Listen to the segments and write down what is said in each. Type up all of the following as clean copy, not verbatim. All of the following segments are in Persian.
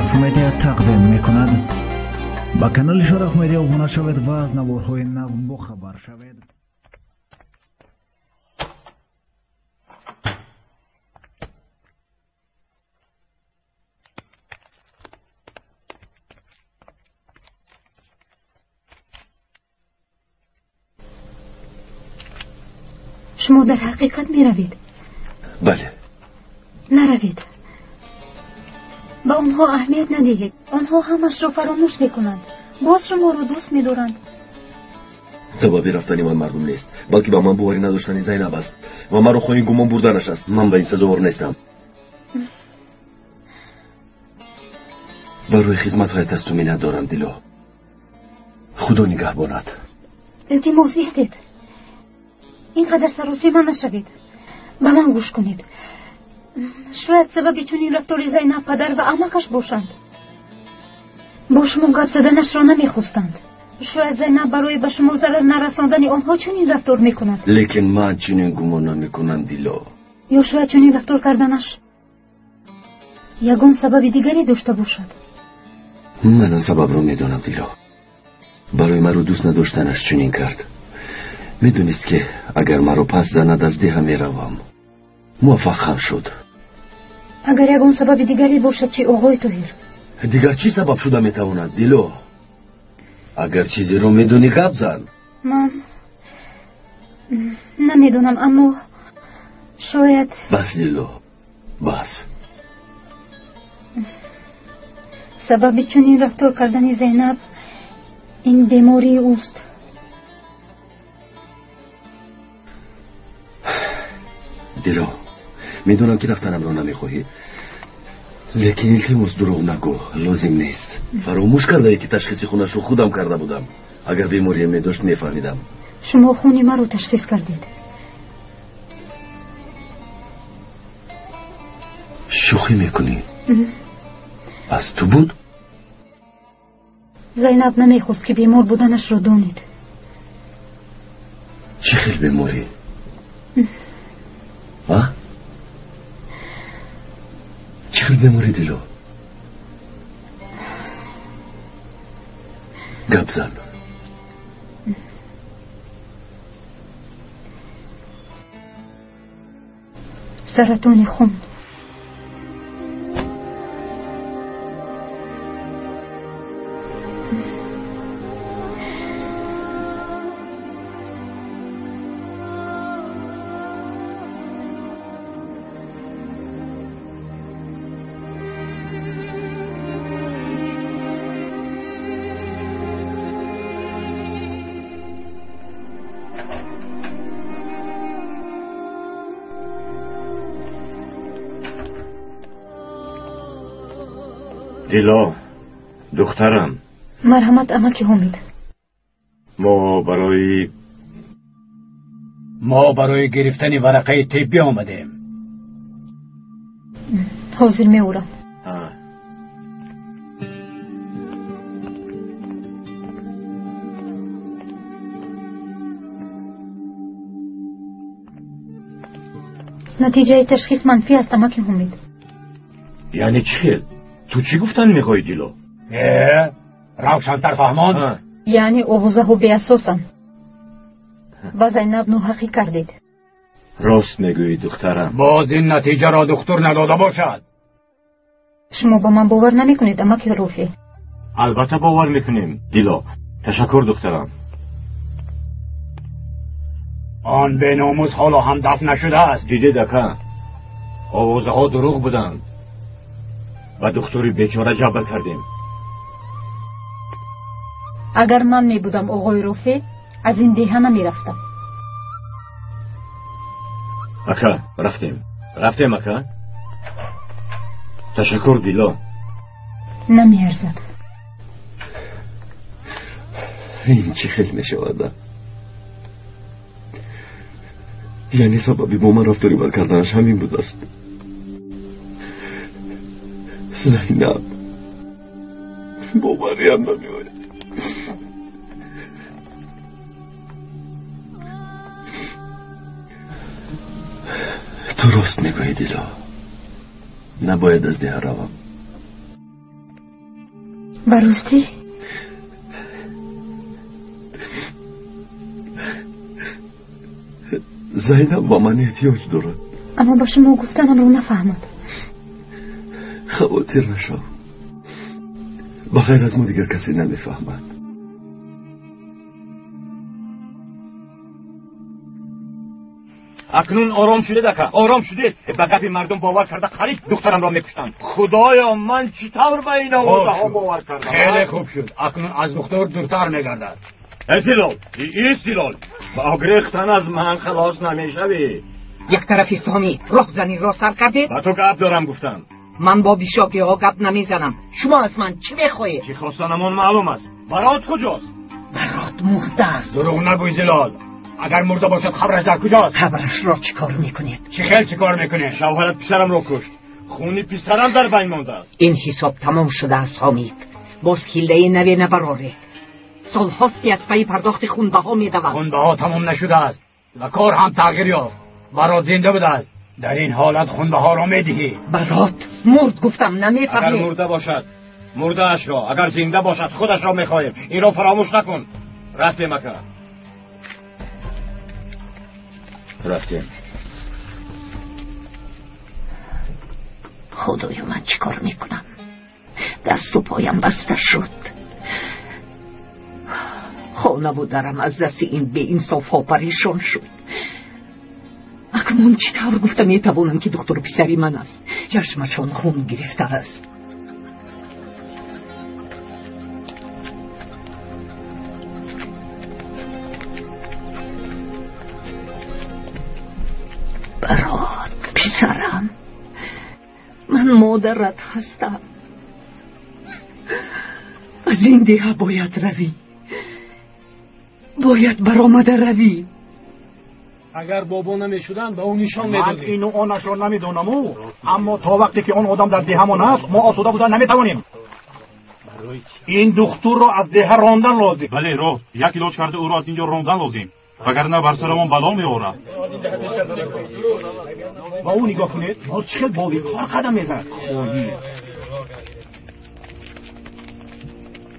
شرف مدیا تقدیم میکند. با کانال شرف مدیا ابونه شوید و از نوارهای نو بخبر شوید. شما در حقیقت می روید؟ بله. نروید. با آنها اهمیت ندهید. آنها همش را فراموش میکنند. باز شما رو دوست می‌دارند. سبب رفتن من مردم نیست، بلکه با من باوری نداشتن زینب است و من رو خواهی گمان بردنش است. من به این سزاوار نیستم. بر روی خدمت های تسلیمی ندارم دیلو. خدا نگهبانت. التماس ایستید. اینقدر سراسیمه نشوید. به من گوش کنید. شاید سبب چنین رفتار زینب پدر و عمکش باشند. با شما گپ زدنش را نمیخواستند. شاید زینب برای به شما ضرر نرساندن آنها چنین رفتار میکند. لیکن من چنین گمان نمیکنم دیلو. یا شاید چنین رفتار کردنش یگان سبب دیگری داشته باشد. من آن سبب رو میدونم دیلو. برای من رو دوست نداشتنش چنین کرد. میدونست که اگر من رو پس زند از ده میروم. موفق هم شد. اگر یگان سبب دیگری باشد چی آقای طاهر؟ دیگر چی سبب شده میتواند دیلو؟ اگر چیزی رو میدونی گپ زن. من نمیدونم، اما شاید. بس دیلو بس. سبب چنین رفتار کردن زینب این بیماری اوست. دیلو میدونم که رفتنم رو نمیخواهی، لیکن التماس دروغ نگو. لازم نیست. فراموش کرده ای که تشخیص خونش رو خودم کرده بودم. اگر بیماری میداشت میفهمیدم. شما خونی من رو تشخیص کردید. شوخی میکنی؟ از تو بود؟ زینب نمیخواست که بیمار بودنش رو دونید. چه خیلی بیماری؟ ها؟ چه خیلی بیماری دیلو؟ گپ زن. سرطان خون. دیلا دخترم. مرحمت امکی حمید. ما برای گرفتن ورقه طبی آمدیم. حاضر میورم. نتیجه تشخیص منفی است امکی حمید. یعنی چی؟ تو چی گفتن میخوای دیلو؟ روشن‌تر فهمان. یعنی اوضاع و بی اساسن و زینب ناحقی کردید. راست میگویی دخترم. باز این نتیجه را دکتر نداده باشد. شما با من باور نمیکنید امکی روفی؟ البته باور میکنیم دیلو. تشکر دخترم. آن به ناموس حالا هم دفن نشده است. دیده دکه آوازه ها دروغ بودند و دکتری بیچاره جبر کردیم. اگر من می بودم آقای روفی از این دیه نمی رفتم. اکا رفتیم اکا. تشکر دیلو. نمی ارزد. این چه خیلی می شود؟ یعنی سببی با من رفتاری بر کردنش همین بود است. زینب باوری هم نمی‌آید. تو راست میگویی دیلا. نباید از ده روم. براستی؟ زینب با من احتیاج دارد. اما با شما گفتنم رو نفهمد. خواطر نشو. بغیر از ما دیگر کسی نمیفهمد. اکنون آرام شده دکه، آرام شده. به گپ مردم باور کرده قریب دخترم را میکشتن. خدایا من چطور به این آوازه ها باور کردم؟ خیلی خوب شد. اکنون از دختر دورتر میگردد. استیلال، استیلال. با آگریختن از من خلاص نمیشوی. یک طرفی سامی راه زنی را سر کردید؟ با تو گپ دارم گفتم. من با بیشاکی ها گپ نمیزنم. شما از من چی میخواهید؟ چی خواستنمون معلوم است. برات کجاست؟ برات مرده است. دروغ نگوی زلال. اگر مرده باشد خبرش در کجاست؟ خبرش را چی کار میکنید؟ چی خیل چی کار میکنه؟ شوهرت پسرم را کشت. خونی پسرم در بین مانده است. این حساب تمام شده است حامید. باز کله نوی نبراره. سال هاست که از پی پرداخت خونبه ها میدود. خونبه ها تمام نشده است و کار هم تغییر یافت. برات زنده بوده است. در این حالت خونبه ها را میدهی. برات مرد گفتم نمیفهمی. اگر مرده باشد مرده اش را، اگر زنده باشد خودش را میخواهیم. این را فراموش نکن. رفتیم اکا. رفتیم. خدایا من چی کار میکنم؟ دست و پایم بسته شد. خانه و درم از دست این به انصاف ها پریشان شد. اکنون چطور گفتم میتوانم که دختر پسری من است؟ چشمشان خون گرفته است. برات پسرم، من مادرت هستم. از این دیه باید روی، باید برآمده روی. اگر بابا نمیشدن به اون نشان میدادیم. من اینو آنش را نمیدونم، اما تا وقتی که اون آدم در دهمون هست ما آسوده بودن نمیتوانیم. این دختر را از ده راندن لازم. بله راست، یک علاج کرده او را از اینجا راندن لازم، وگرنه بر سرمان بلا میآورد. با او نگاه کنید، باز چه باوی کار قدم میزند.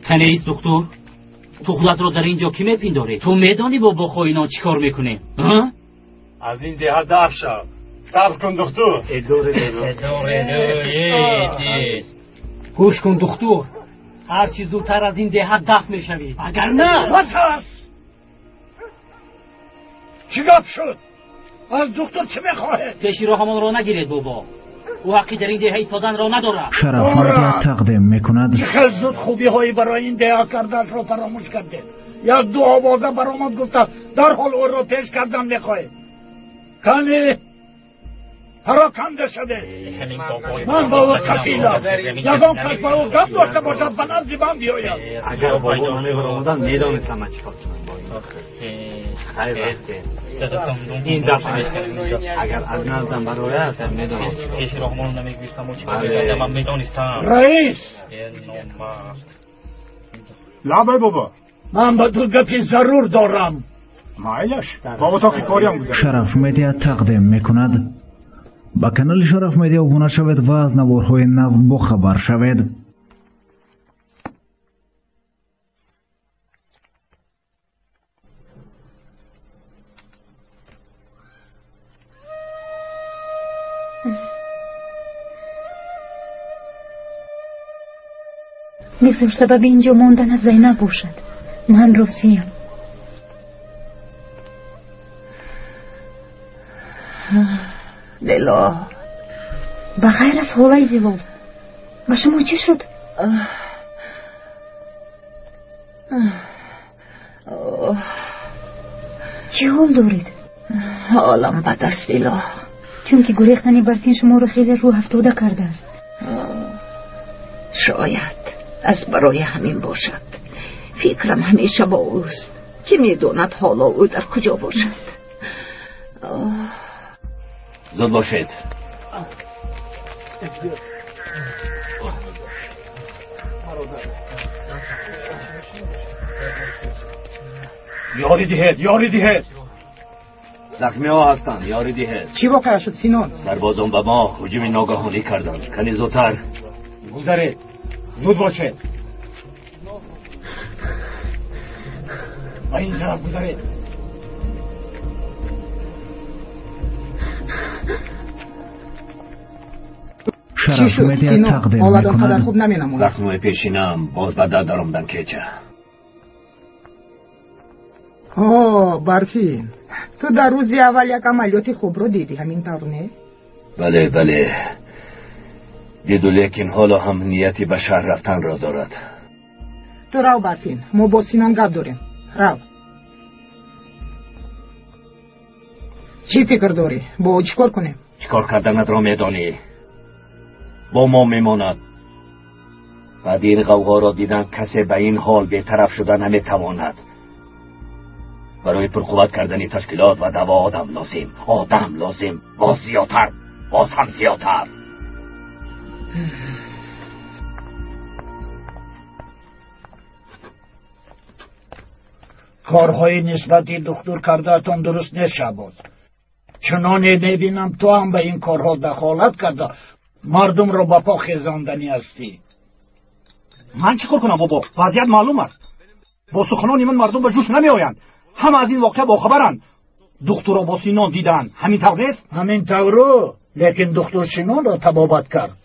تنیز دکتر، تو خودت را در اینجا کی میپنداری؟ تو میدانی با بخوا اینا چی کار میکنه؟ از این ده دف شو. صبر کن دکتر. گوش کن دکتر، هر چی زودتر از این ده دفع میشوی، اگر نه بس. چی گپ شد؟ از دکتر چه میخواهد؟ کشی را همان را نگیرید بابا، او حقی در این ده ایستادن را ندارد. شرف مدیه تقدیم میکند. چه زود خوبی هایی برای این ده کردش را فراموش کرده. یک دو آوازه برآمد گفتم در حال او را پیش کردن میخواهد. کنی پراکنده شده. من با او کفیلم. یکان کس با او گپ داشته باشد به نزد من بیاید. اگر بابا نمی‌آمدن میدانستم من چیکار کنم. خیر راسته. این دفعه اگر از نزدم برایت میدانم کشی را همان نمیگویستم و چیکار میکردم من میدانستم. رئیس لبه بابا، من با تو گپی ضرور دارم. مایلش با اتاق کاریم بوده. شرف مدیه تقدیم میکند. با کانال شرف مدیه ابونه شوید و از نوارهای نو بخبر شوید. بگذار سبب اینجا موندن از زینب باشد. من راضیم. لیلا، بغیر از حالای زلال با شما چی شد؟ چی حال دارید؟ حالم بد است لیلا. چون که گریختن برفین شما رو خیلی رو افتاده کرده است. شاید از برای همین باشد. فکرم همیشه با اوست که میدوند حالا او در کجا باشد. زود باشید. یاری دهید، یاری دهید. زخمی ها هستند، یاری دهید. چی واقع شد سینان؟ سربازان به ما هجوم ناگهانی کردند. کنی زودتر گذارید، زود باشید. و این طرف گذارید. شرف مدیت تقدیم میکند. زخم پیشینم باز به درد درآمدن کیچه. برفین تو در روزی اول یک عملیات خوب رو دیدی همین طور نه؟ بله دیدو، لیکن حالا هم نیتی به شهر رفتن را دارد. تو رو برفین، ما با سینان گپ داریم. رو چی فکر داری؟ با چیکار کنیم؟ چیکار کردنت را میدانی؟ با ما میماند. بعد این غوغا را دیدن کسی به این حال بی‌طرف شده نمیتواند. برای پرقوت کردن تشکیلات و دوا آدم لازم. باز زیادتر، باز هم زیادتر. کارهای نسبتی دکتر کردهتان درست نیست شهباز. چنانه میبینم تو هم به این کارها دخالت کرده، مردم را با پا خیزاندنی هستی. من چیکار کنم بابا؟ وضعیت معلوم است. با سخنان من مردم به جوش نمی آیند. همه از این واقعه باخبرند. دکتر را با سینان دیدن، همین طور نیست؟ همین طور، لیکن دکتر سینان را تبابت کرد.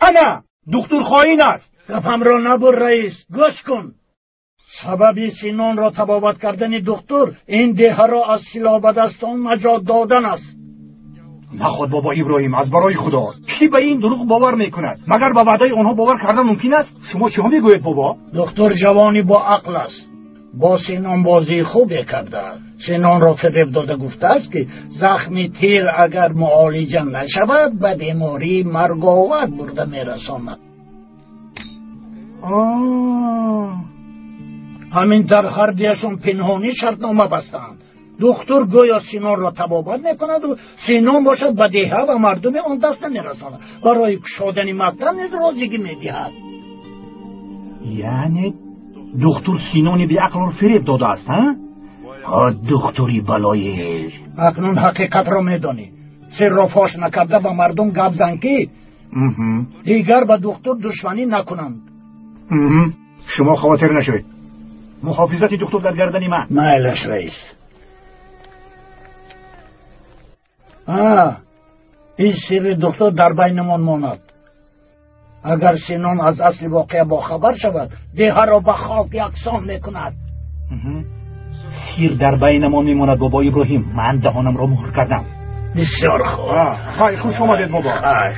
انا دکتر خائن است. گپم را نبر رئیس، گوش کن. سبب سینان را تبابت کردن دکتر این دیه را از سلاح به دستان نجات دادن است. نخود بابا ابراهیم، از برای خدا کی به این دروغ باور میکند؟ مگر به وعده آنها باور کردن ممکن است؟ شما چه میگویید بابا؟ دکتر جوانی با عقل است، با سینان بازی خوبی کرده. سینان را فریب داده گفته است که زخم تیر اگر معالجه نشود به بیماری مرگاور برده میرساند. همین در هر دیشون پنهانی شرطنامه بستند. دکتر گویا سینان را تبابت میکند و سینان باشد به دیه و مردم آن دست نمیرساند. برای کشادن مقتل رازیگی میدهد. یعنی دکتر سینان بی عقل را فریب داده است ها؟ دکتری بلایی. اکنون حقیقت را میدانی. سر را فاش نکرده به مردم گپ زن که دیگر به دکتر دشمنی نکنند. شما خاطر نشوید. محافظت دکتر در گردن من. مایلش رئیس. این سر دکتر در بینمان ماند. اگر سینان از اصل واقعه با خبر شود دیه را به خاک یکسان میکند. سیر در بینمان میماند بابا ابراهیم. من دهانم را مهر کردم. بسیار خوب. خیلی خوش آمدید بابا. خیلی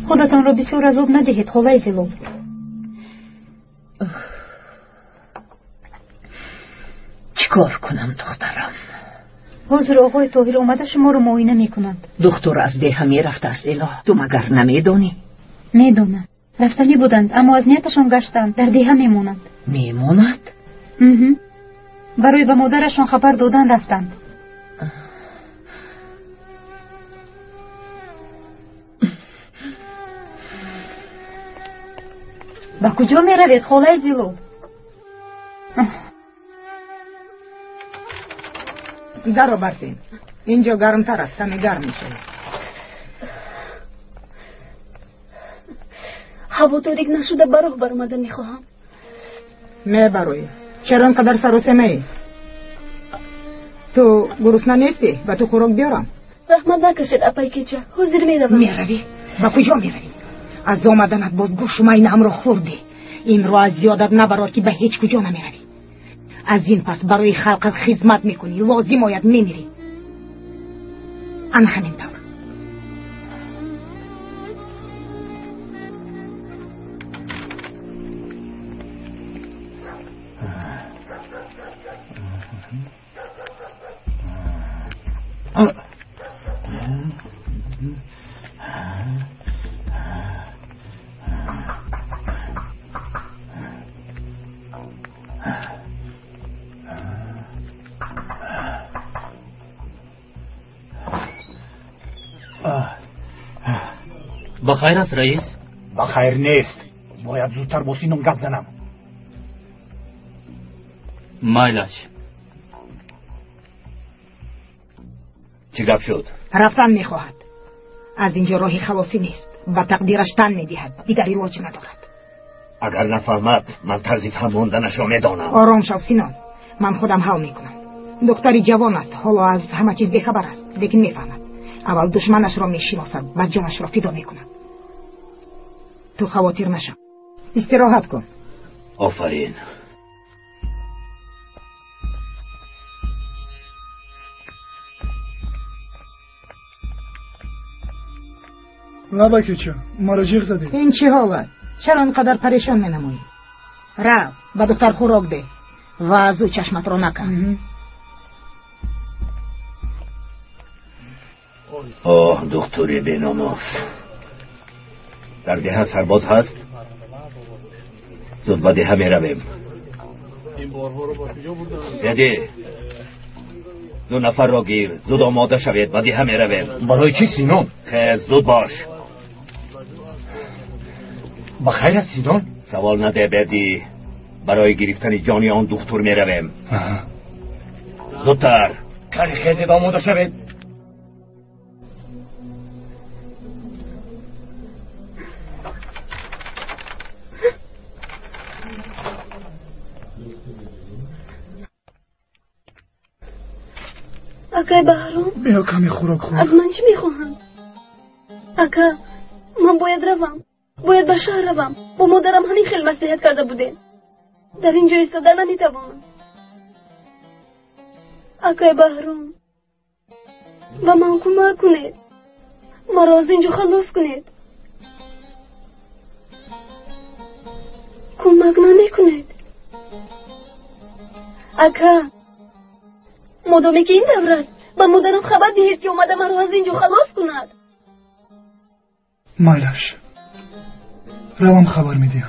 خودتان را بسیار عذاب ندهید خالای زلال. چیکار کنم دخترم؟ حضور آقای طاهر اومده شما رو معاینه میکنند. دکتر از دیه میرفت است اله. تو مگر نمیدانی؟ میدونم. رفتنی بودند اما از نیتشان گشتند. در دیه میمونند. میموند؟ برای به مادرشان خبر دادن رفتند. با کجا می روید خالای زلال؟ در رو برفین. اینجا گرمتر است، کمی گرم میشه. هوا تاریک نشده براه برآمدن میخواهم. بروی. چرا انقدر سر و سمه؟ تو گرسنه نیستی؟ و تو خوراک بیارم. زحمت نکشید اپای کیچه. حضور میروم. میروی؟ با کجا میروی؟ از آمدنت باز گوش اینم را خوردی. این را از زیادت نبرار که به هیچ کجا نمیروی. از این پس برای خلقت خدمت میکنی، لازم آید میمیری. همین طور. بخیر است رئیس؟ بخیر نیست. باید زودتر با سینم گپ زنم. مایلش. چه گپ شد؟ رفتن میخواهد. از اینجا راهی خلاصی نیست. با تقدیرش تن میدهد. دیگر علاج ندارد. اگر نفهمد من طرز فهماندنش را میدانم. آرام شو سینان، من خودم حل میکنم. دختری جوان است، حالا از همه چیز بیخبر است، لیکن میفهمد. اول دشمنش را میشناسد، بعد جانش را فدا میکند. تو خواطر نشو، استراحت کن. آفرین. لبکی چه؟ مرا جیغ زدی؟ این چه حال است؟ چرا انقدر پریشان مینمایی؟ رو به دختر خوراک ده و از او چشمت را نکن. آه دکتری بیناماس، در ده سرباز هست؟ زود به ده می رویم. دده 2 نفر را گیر، زود آماده شوید، به ده می رویم. برای چی سینان؟ خیر زود باش. بخیر است سینان؟ سوال نده بردی، برای گرفتن جانی آن دکتر می رویم. زودتر. کاری خیزید آماده شوید. اکای بهرام بیا کمی خوراک خور. از من چی میخواهند؟ اکا من باید روم، باید به شهر روم. با مادرم همین خیلی مصلحت کرده بوده، در اینجا ایستادن نمیتوانم. اکای بهرام و من کمک کنید، مرا از اینجا خلاص کنید. کمک نمیکنید اکا. مادامی که این دور است، با مادرم خبر دهید که اومده من رو از اینجا خلاص کند. مایلش روم خبر میدیم.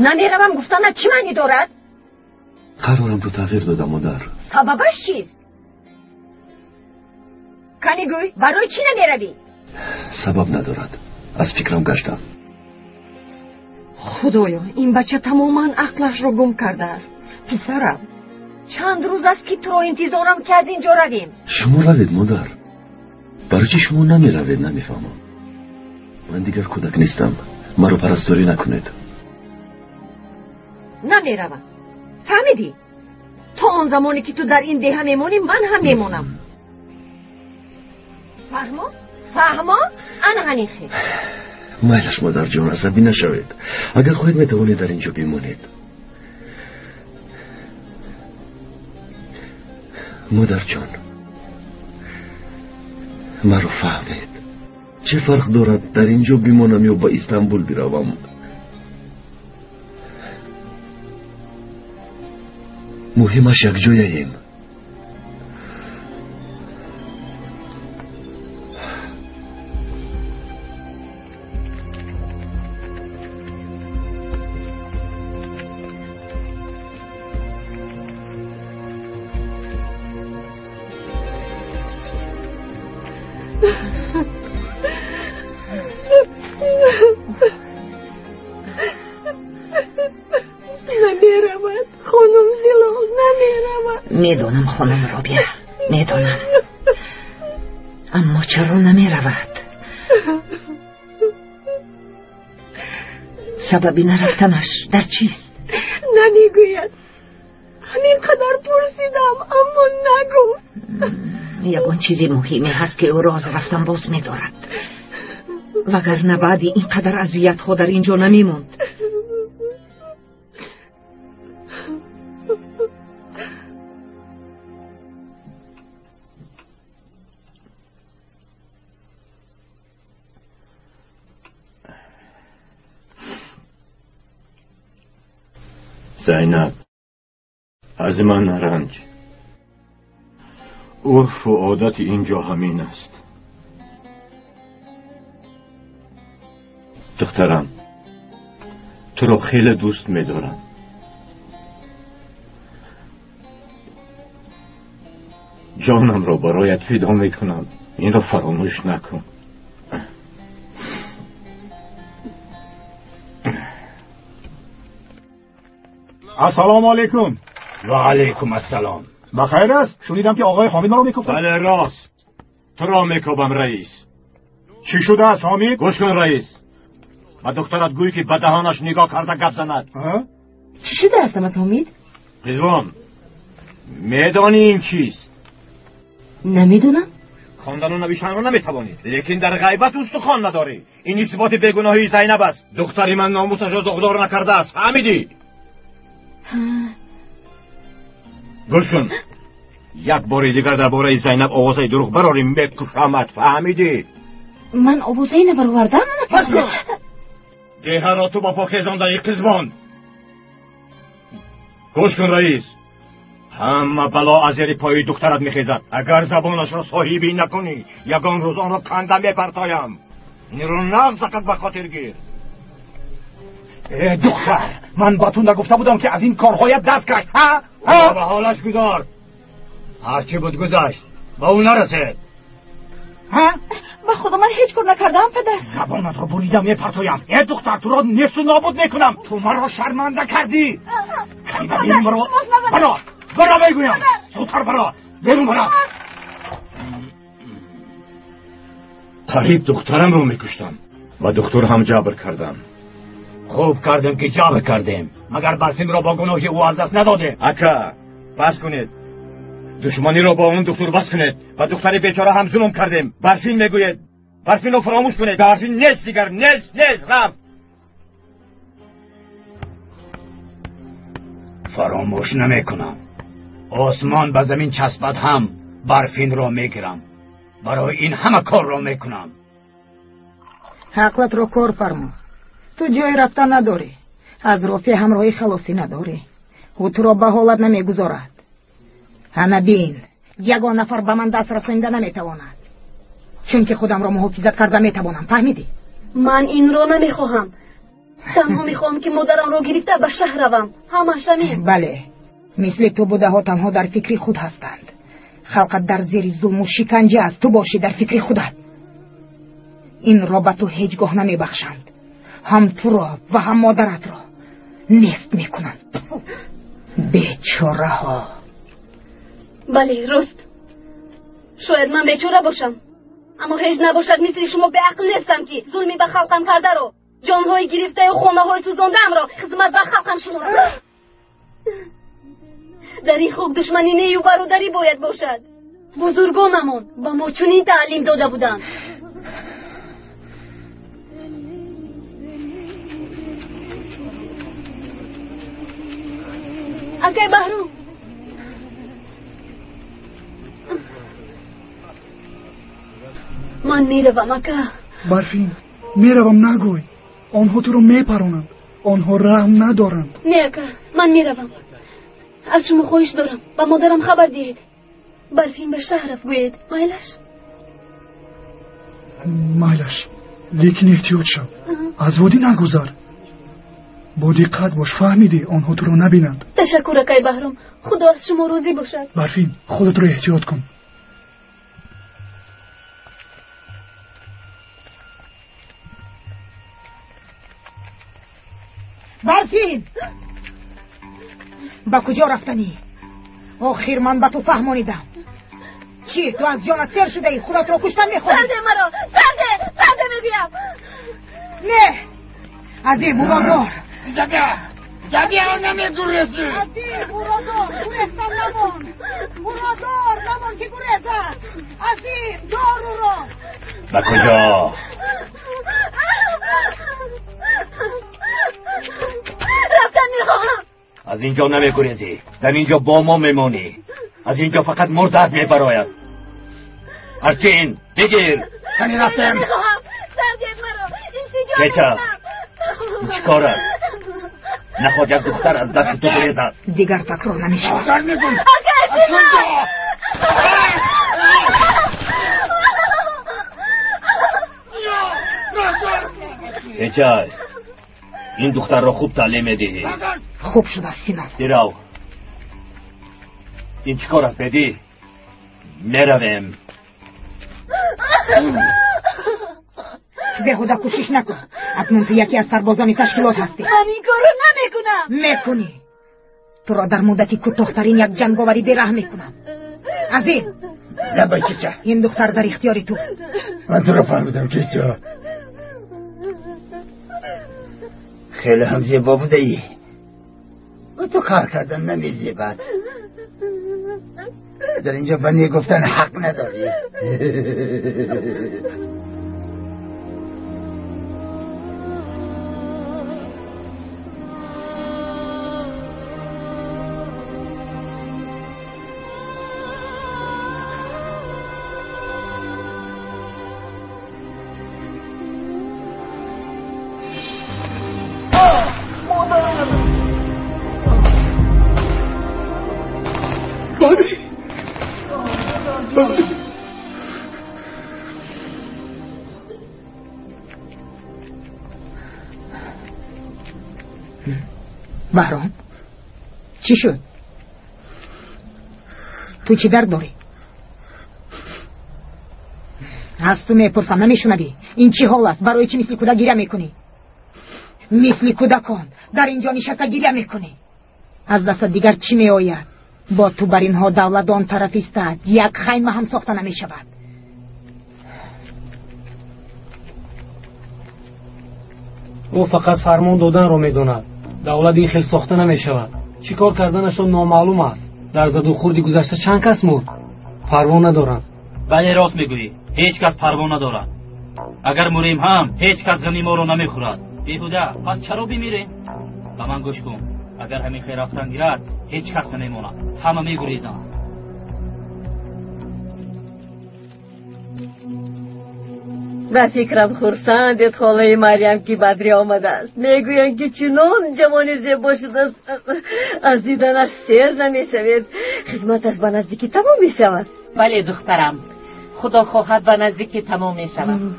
نمیروم گفتن چی معنی دارد؟ قرارم رو تغییر دادم مادر. سببش چیست؟ کنی گوی برای چی نمیروی؟ سبب ندارد، از فکرم گشتم. خدایا این بچه تماما عقلش رو گم کرده است. پسرم چند روز است که تو رو انتظارم که از اینجا رویم. شما روید مادر. برای چی شما نمی روید نمیفهمم. من دیگر کودک نیستم، مرا پرستاری نکنید. نمیروم، فهمیدی؟ تا آن زمانی که تو در این ده میمونی من هم میمونم. فهما؟ انا هنی خیر. مایلش مادر جان، عصبی نشوید. اگر خواهید میتوانید در اینجا بمانید. مادر جان مرا فهمید. چه فرق دارد در اینجا بمانم یا با استانبول بروم؟ مهمش یک جاییم. نمیرود خانم زلال، نمیرود. میدونم خانم رابیه، میدونم، اما چرا نمیرود؟ سببی نرفتنش در چیست؟ نمیگوید. همینقدر پرسیدم اما نگو. یگان چیزی مهمی هست که او راز رفتن باز میدارد، وگرنه بعد اینقدر اذیت ها در اینجا نمیموند. زینب از من نرنج. عرف و عادت اینجا همین است. دخترم تو رو خیلی دوست می‌دارم. جانم رو برایت فدا میکنم. این رو فراموش نکن. السلام علیکم. و علیکم السلام. بخیر است؟ شنیدم که آقای حامد مرا میکوفت. بله راست. تو را میکوبم رئیس. چی شده است حامد؟ گوش کن رئیس. و دخترت گویی که به دهانش نگاه کرده گپ زند. چی شده است حامد؟ قزوان میدانی این چیست؟ نمیدونم. خواندن و نوشتن رو نمیتوانید، لیکن در غیبت استخوان نداری. این اثبات بیگناهی زینب است. دختری من ناموسش را داغدار نکرده است. فهمیدی؟ گوش کن. یک بار دیگر درباره زینب آوازه دروغ براریم بکشمت. فهمیدی؟ من آوازه نبروردم. پس کن. دیه را تو با پاکیزانده ای قزوان. گوش کن رئیس. همه بلا از زیر پای دخترت میخیزد. اگر زبانش را صاحبی نکنی یگان روز آن را کنده میپرتایم. این رو نغز زکت به خاطر گیر. دختر من با تو نگفته بودم که از این کارهایت دست کش. به حالش گذار. هرچی بود گذشت با اون نرسید. با خدا من هیچ کار نکردم پدر. زبانت رو بریدم میپرتایم. ای دختر تو را نصف نابود میکنم. تو مرا شرمنده کردی. خیلی برو برا بگویم. زودتر برا بیرون برا. قریب دخترم رو میکشتم و دکتر هم جبر کردم. خوب کردیم که جبر کردیم. مگر برفین را با گناهی او از دست ندادیم. اکا بس کنید. دشمنی را با اون دکتر بس کنید. و دختر بیچاره هم ظلم کردیم. برفین میگوید برفین رو فراموش کنید. برفین نیست دیگر. نیست رفت. فراموش نمیکنم. آسمان به زمین چسبد هم برفین را میگیرم. برای این همه کار را میکنم. حقلت رو کار فرما. تو جای رفتن نداری. از رافی همراهی خلاصی نداری. او تو را به حالت نمیگذارد. همه بین یگان نفر به من دست رسانده نمیتواند. چون که خودم را محافظت کرده میتوانم. فهمیدی؟ من این را نمیخواهم. تنها میخواهم که مادرم را گرفته به شهر روم. همش همین. بله. مثل تو بوده ها تنها در فکر خود هستند. خلقت در زیر ظلم و شکنجه است. تو باشی در فکر خودت. این را به تو هیچگاه نمیبخشند. هم تو را و هم مادرت را نیست میکنند. بیچاره ها. بله راست. شاید من بیچاره باشم، اما هیچ نباشد مثل شما به عقل نیستم که ظلمی به خلقم کرده رو، جانهای گرفته و خانه های سوزاندم را خدمت به خلقم شما را. در این خوب دشمنی نی و برادری باید باشد. بزرگانمون با ما چنین تعلیم داده بودند. اکای بهرو، من میروم اکا. برفین میروم نگوی. آنها تو رو میپرونند. آنها رحم ندارند. نه اکا من میروم. از شما خواهش دارم با مادرم خبر دهید. برفین به شهر رفت گوید. مایلش لیکن احتیاط شو. از وادی نگذار. با دقت باش. فهمیدی؟ آنها تو رو نبینند. تشکر اکای بهرام. خدا از شما راضی باشد. برفین خودت رو احتیاط کن. برفین با کجا رفتنی؟ آخر من به تو فهمانیدم. چی؟ تو از جانت سر شده ای؟ خودت را کشتن میخوری؟ سرده مرا. سرده میگویم. نه از این برادر. جدیه نمیگرزی. از این برادر گرستن نمان. برادر نمان که گرزد. از این دارو را. با کجا؟ رفتن میخواهم. از اینجا نمیگریزی. در اینجا با ما میمونی. از اینجا فقط مردد میبراید. ارچین بگیر. کنی رفتم. میخواهم. سردید مرا. این بیچه این چکار است؟ نخواد یک دختر از دست تو بریزد. دیگر تکرار نمیشه. آگر میکن. کجاست؟ این دختر را خوب تعلیم بدهی. خوب شد است سینان. دیرو این چی کار است بدی؟ میرویم. بهوده کوشش نکن. اکنون تو یکی از سربازان تشکیلات هستی. من این کارو نمیکنم. میکنی. تو را در مدتی کوتاه‌ترین یک جنگاوری بی‌رحم میکنم. عظیم لبای کیچه. این دختر در اختیار توست. من تو را فهمیدم کیچه. خیلی هم زیبا بوده ای. و تو کار کردن نمیزیبد. در اینجا بنی گفتن حق نداری. بهرام چی شد؟ تو چی درد داری؟ از تو میپرسم نمیشنوی؟ این چی حال است؟ برای چی مثل کودک گریه میکنی؟ مثل کودکان در اینجا نشسته گریه میکنی؟ از دست دیگر چی میآید؟ با تو بر اینها دولت آن طرف ایستد یک خیمه هم ساخته نمیشود. او فقط فرمان دادن رو میداند. دولت این خیل ساخته نمیشود. چی کار کردنشون نامعلوم است. در زد و خوردی گذشته چند کس مرد؟ پروا ندارند. بله راست میگویی. هیچ کس پروا ندارد. اگر مریم هم هیچ کس غنی ما رو نمیخورد. بیهوده پس چرا بمیریم؟ به من گوش کن. اگر همین خیر رفتن گیرد هیچ کس نمیماند. همه میگریزند. به فکرم خرسندت خاله مریم که بدری آمده است. میگویند که چنان جوانی زیبا شده است از دیدنش سیر نمیشود. خدمتش به نزدیکی تمام میشود. بله دخترم، خدا خواهد به نزدیکی تمام میشود.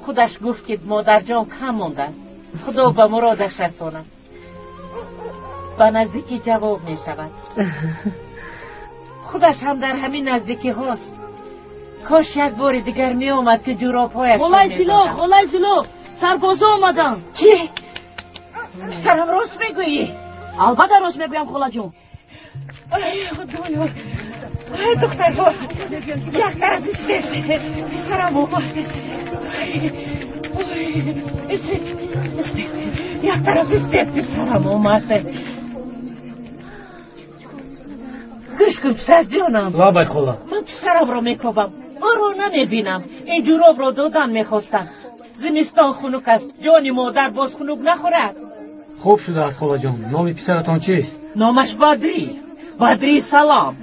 خودش گفت که مادر جان کم مانده است. خدا به مرادش رساند. به نزدیکی جواب میشود. خودش هم در همین نزدیکی هاست. کاش یک بار دیگر می آمد که جوراب‌هایش خلای جلو سربازا آمدن. چی؟ سرم راست میگویی؟ البته راست میگویم خلا جون. خدایا دختر با یک طرف استید سرم اومد. یک طرف استید سرم اومد. گوش کن پسر جانم. لابای خلا من پسرم رو میکوبم. آن رو نمیبینم. این جوراب رو دادن میخواستم. زمستان خنک است. جان مادر باز خنک نخورد. خوب شده است خلا جان. نام پسرتان چیست؟ نامش بدری سلام.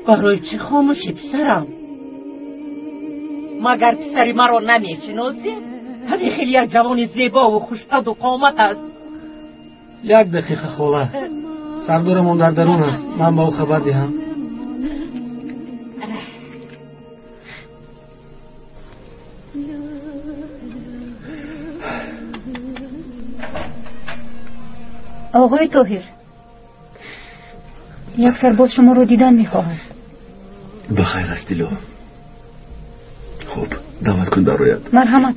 برای چی خاموشی پسرم؟ مگر پسری مرا نمیشناسی؟ همین خیلی یک جوان زیبا و خوشقد و قامت است. یک دقیقه خلا. سردارمان در درون است. من با او خبر دهم. آقای طاهر، یک سرباز شما رو دیدن میخواهد. بخیر است دیلو. خوب دعوت کن در رویت. مرحمت.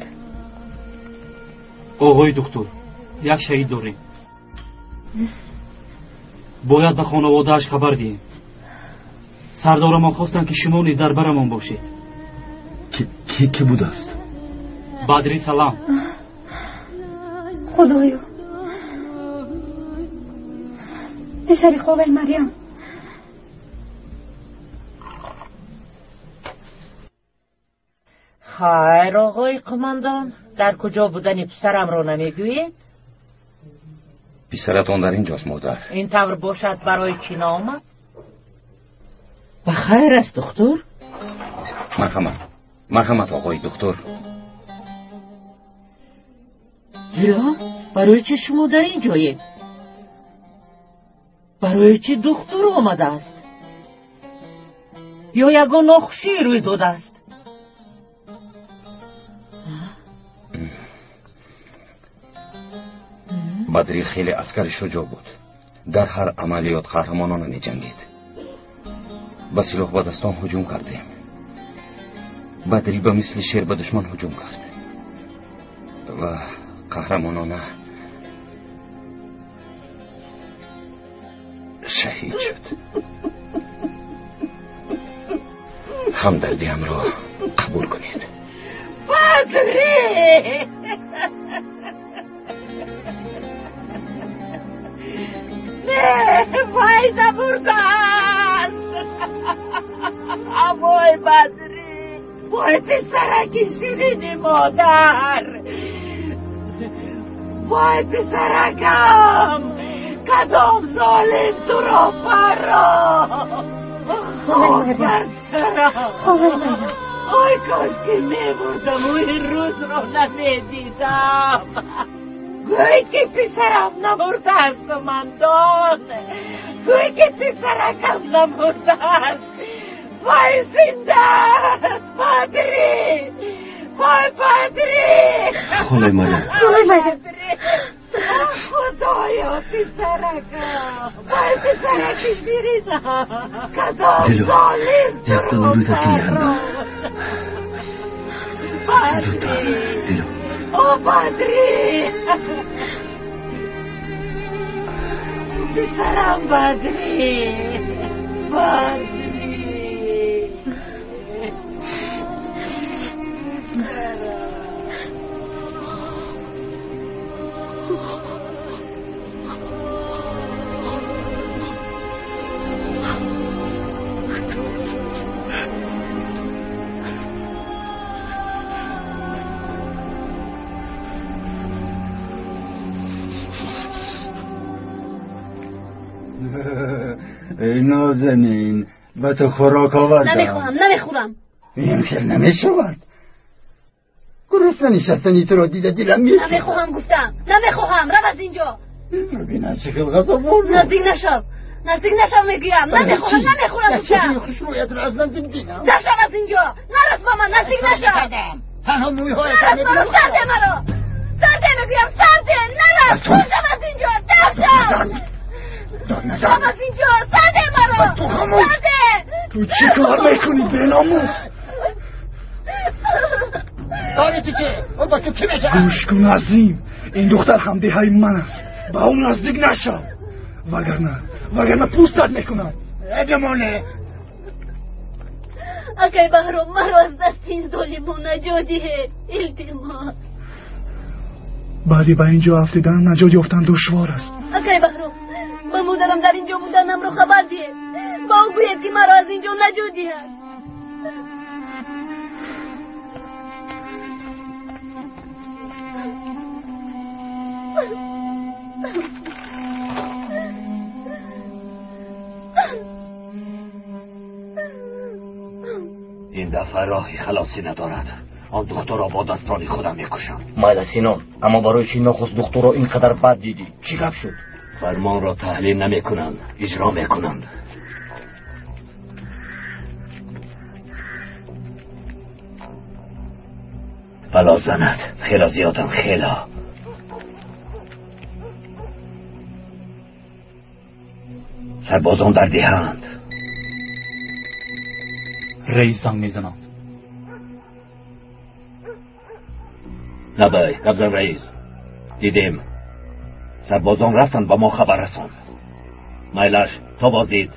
آقای دکتر، یک شهید داریم. باید به خانواده‌اش خبر دهیم. سردار ما خواستن که شما نیز در برمان باشید. کی بود است؟ بدری سلام. خدایا، پسر خاله مریم. خیر آقای قماندان، در کجا بودن پسرم رو نمیگویید؟ پسرتان در اینجاست مادر. این طور باشد برای کی نامد؟ بخیر است دکتر؟ مرحمت آقای دکتر. جلا برای چه شما در اینجایید؟ برای چه دکتر آمده است؟ یا یگان ناخوشی روی داده است؟ بدری خیلی عسکر شجاع بود. در هر عملیات قهرمانانه می جنگید. با سلاح به دستان هجوم کردیم. بدری به مثل شیر به دشمن هجوم کرد و قهرمانانه شهید شد. همدردیم را قبول کنید. بدری نه فایده برده است. وای بدری، وای پسرک شیرین مادر، وای پسرکم، کدام ظالم تو را فرا خاک بر سرم. آی کاش که میبردم و این روز را نمیدیدم. گوی که پسرم نمرده است و من دان، گوی که پسرکم نمرده است. وای زنده است پدری، وای پدری، خدای مریم، خدای مریم، خدایا پسرکم، وای پسرک شیرینم، کدام ظالم یک دل روی تسکین میخندم. زودتر دیلو. او بدری، پسرم بدری، بدری. ای نازنین، به تو خوراک آوردم. نمیخورم. این خیر نمیشود. گرسنه نشستنی تو را دیده دلم میشه. نمیخواهم گفتم، نمیخواهم. رو از اینجا. ببین چقدر غذا بردم. نزدیک نشو میگویم. نمیخورم گفتم. چه خوشرویت را از نزدیک دیدم. نشو از اینجا. نرس با من، نزدیک نشو. تنها موی های نرس با من، سرده مرا. سرده میگویم، سرده. نرس، خوشم از اینجا. درشم. شم از اینجا، سرده مرا. تو خموش. تو چی کار میکنی بیناموس؟ داری که اون با تو کی میشه؟ گوش کن عظیم، این دختر هم دههای من است. با اون نزدیک نشو، وگرنه پوستت میکنم. ادمونه اگه بهرام مرا از دست این ظالمون نجاتی التماس. بعدی به اینجا افتیدن نجات یافتن دشوار است. اگه بهرام با مادرم در اینجا بودنم رو خبر دیه، با او گوید که مرا از اینجا نجاتی هست. این دفعه راهی خلاصی ندارد. آن دختر را با دستان خودم میکشم. مایل سینان، اما برای چی نخست دختر را اینقدر بد دیدی؟ چی گپ شد؟ فرمان را تحلیل نمیکنند، اجرا میکنند. بلا زند، خیلی زیادن، خیلی. سربازان در دهند. رئیس زنگ میزنند. نبای گبزن رئیس، دیدیم سربازان رفتن با ما خبر رسان. مایلش تا باز دید.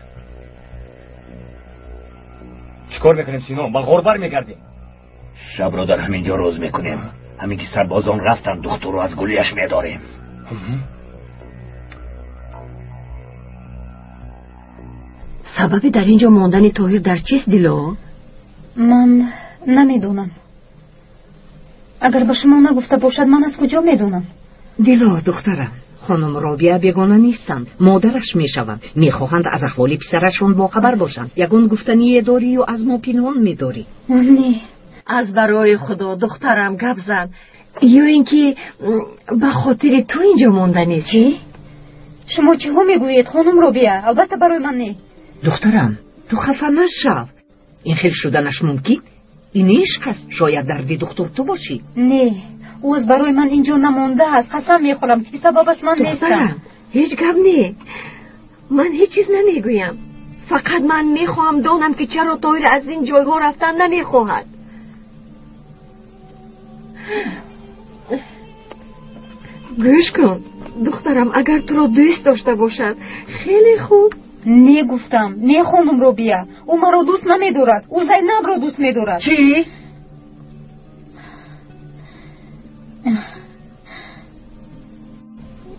چیکار میکنیم سینان؟ با غور بر میگردیم. شب را در همینجا روز میکنیم. همین که سربازان رفتن دختر رو از گلیش میداریم. سبب در اینجا ماندن طاهر در چیست دیلو؟ من نمیدونم. اگر به شما نگفته باشد من از کجا میدونم؟ دیلو دخترم، خانم رابیه بیگانه نیستند، مادرش میشوند، میخواهند از احوال پسرشون باخبر باشند. یگان گفتنی داری و از ما پنهان میداری. نه، از برای خدا دخترم گپ زن، یا اینکه به خاطر تو اینجا ماندنی. چی؟ شما چی ها میگویید خانم رابیه؟ البته برای من نه. دخترم تو خفه نشو. این خیل شدنش ممکن؟ این عشق است، شاید دردی دختر تو باشی. نه، او از برای من اینجا نمانده است. قسم میخورم که سببش من نیستم. هیچ گپ نی. من هیچ چیز نمیگویم. فقط من میخواهم دانم که چرا طاهر از این جایها رفتن نمیخواهد. گوش کن دخترم، اگر تو را دوست داشته باشد خیلی خوب. نه گفتم، نه خانم رابعه، او مرا دوست نمیدارد. او زینب را دوست میدارد. چی؟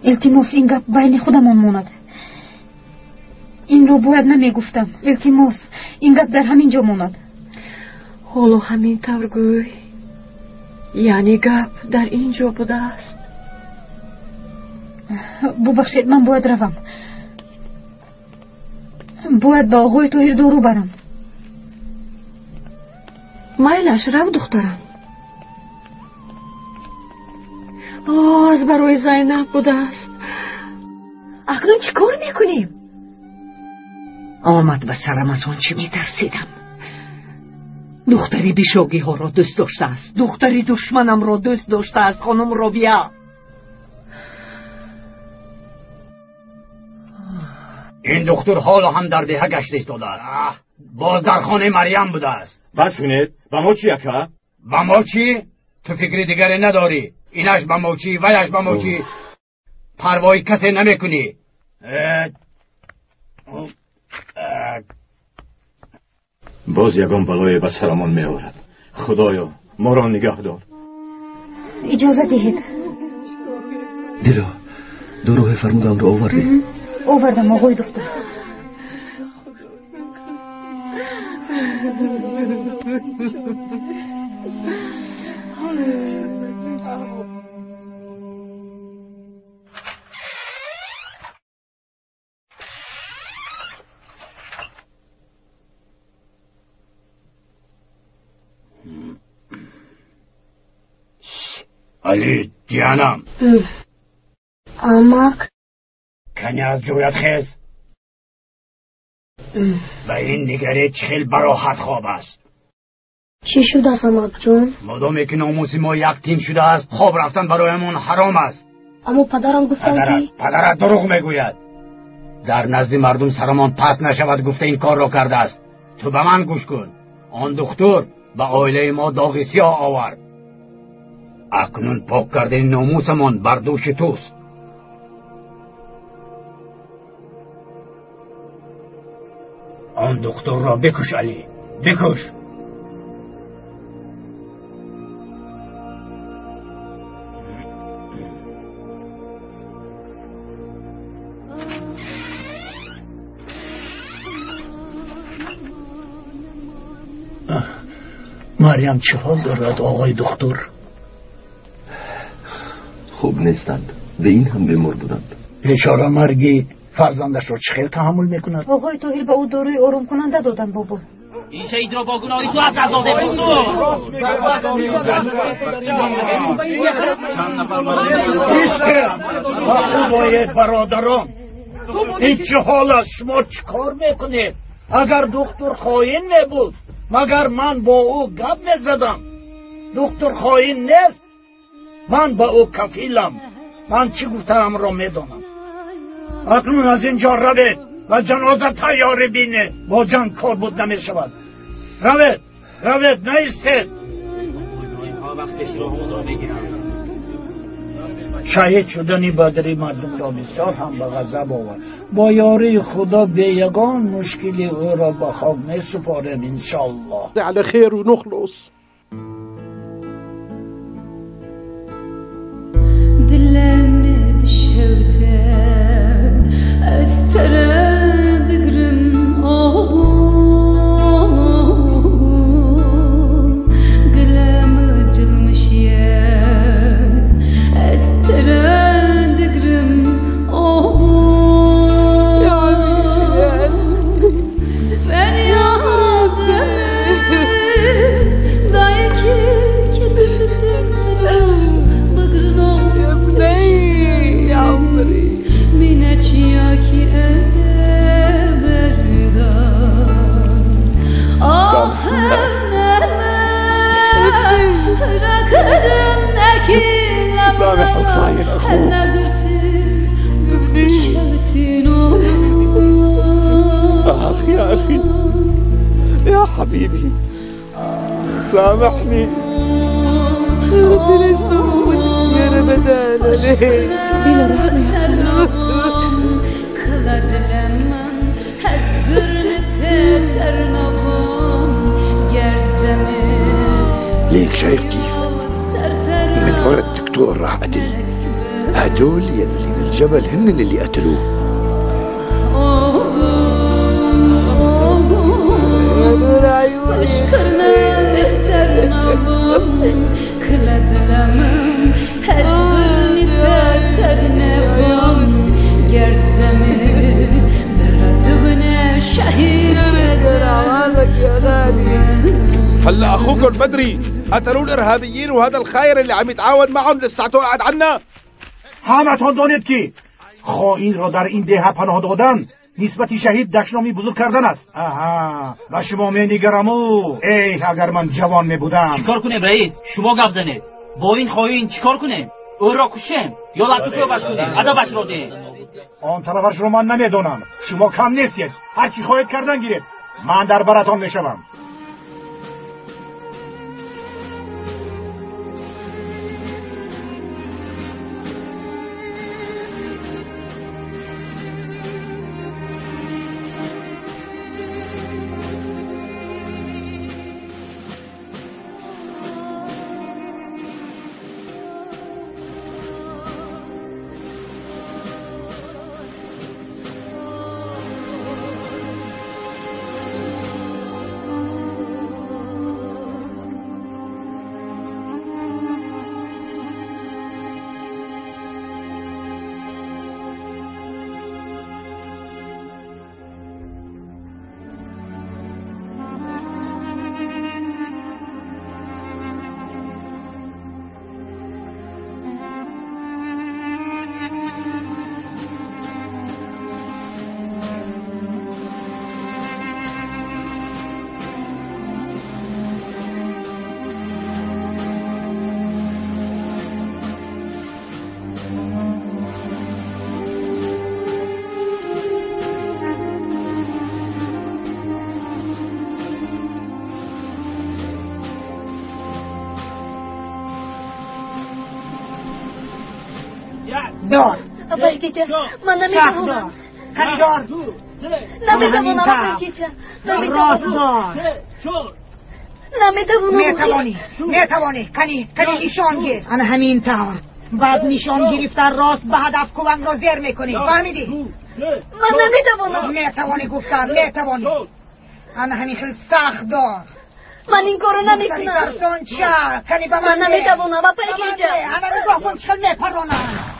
التماس این گپ بین خودمان ماند. این را باید نمیگفتم. التماس این گپ در همین جا ماند. حالا همین طور گوی. یعنی گپ در اینجا بوده است. ببخشید من باید روم. باید با آقای طاهر دارو برم. مایلش رو دخترم. از برای زینب بوده است. اکنون چی کار میکنیم؟ آمد به سرم از آن چی میترسیدم. دختری بیشوگی ها را دوست داشته است. دختری دشمنم را دوست داشته است. خانم رابعه، این دختر حالا هم در دهه گشت ایستاده است. باز در خانه مریم بوده است. بس کنید. با ما چی اکا؟ با ما چی؟ تو فکر دیگری نداری. اینش با ما چی ویش با ما چی. پروایی کسی نمی کنی. باز یگان بلای به سرمان می آورد. خدایا ما را نگه دار. اجازه دهید. دیلا دروه فرمودم را آوردی؟ آوردم آقای دکتر. علی جانم. آمک کنی از جویت خیز. به این نگری چخیل براحت خواب است. چی شده است آمک جون؟ مادامی که ناموس ما یک تیم شده است، خواب رفتن برایمون حرام است. اما پدرم گفتن که پدرت دروغ میگوید. در نزد مردم سرمان پس نشود گفته این کار را کرده است. تو به من گوش کن. آن دختر به عائله ما داغ سیاه آورد. اکنون پاک کردن ناموسمان بر دوش توست. آن دختر را بکش علی، بکش. مریم چه حال دارد آقای دکتر؟ خوب نیستند. به این هم بیمار بودند. بیچاره مرگی فرزندش را چه خیلی تحمل میکند؟ آقای طاهر به او داروی آرام کننده دادن بابا. این شهید را با گناهی تو از عذاب خدای برادران، این چه حال است؟ شما چه کار میکنید؟ اگر دکتر خائن نبود مگر من با او گپ میزدم؟ دکتر خائن نیست. من با او کفیلم. من چی گفتم را میدانم. اکنون از اینجا روید و جنازه تیاری بینه. با جنگ کار بود نمیشود. روید نیستید. شهید شدنی بدری مردم را بسیار هم به غضب آورد. با یاری خدا به یگان مشکلی او را به خواب می سپاریم انشالله. على خیر و نخلص. دلم دشوته از ترد گرم آبون قلم جلمشیه از ترد گرم آبون فریادم أخي يا أخي يا حبيبي سامحني ربي ليش موتني أنا بدانا ليه بلا رحمة ليك شايف كيف من ورا الدكتور راح قتل هدول يلي بالجبل هن اللي قتلوه اشكرنا ترنبم كلا دلمم هزغرني ترنبم جرزمي دردبنا شهيد هلا اخوكم بدري قتلوا الارهابيين وهذا الخاير اللي عم يتعاون معهم لساعته قاعد عنا. همتون دانید که خائن را در این دهه پناه دادن نسبت شهید دشنامی بزرگ کردن است. آها و شما می‌نگرمو ای اگر من جوان می‌بودم. چیکار کنیم رئیس؟ شما گپ زنید. با این خائن چیکار کنیم؟ او را کشیم یا لطفی بش کنیم؟ ادبش را دهیم. آن طرفش رو من نمیدونم. شما کم نیستید. هر چی خواهید کردن گیرید. من در براتون میشوم. دار ابای کیچه من نمیتونم کنی دار نمیتونم ابای کیچه راست دار نمیتوانی کنی نشان گیر انا همین طور بعد نشان گرفتن راست به هدف کلنگ را زیر میکنی فهمیدی؟ من نمیتوانم میتوانی گفتم میتوانی انا همین خیلی سخت دار من این کارو نمیکنم کنی با من نمیتوانم ابای کیچه انا نگاه کن چکل میپرونم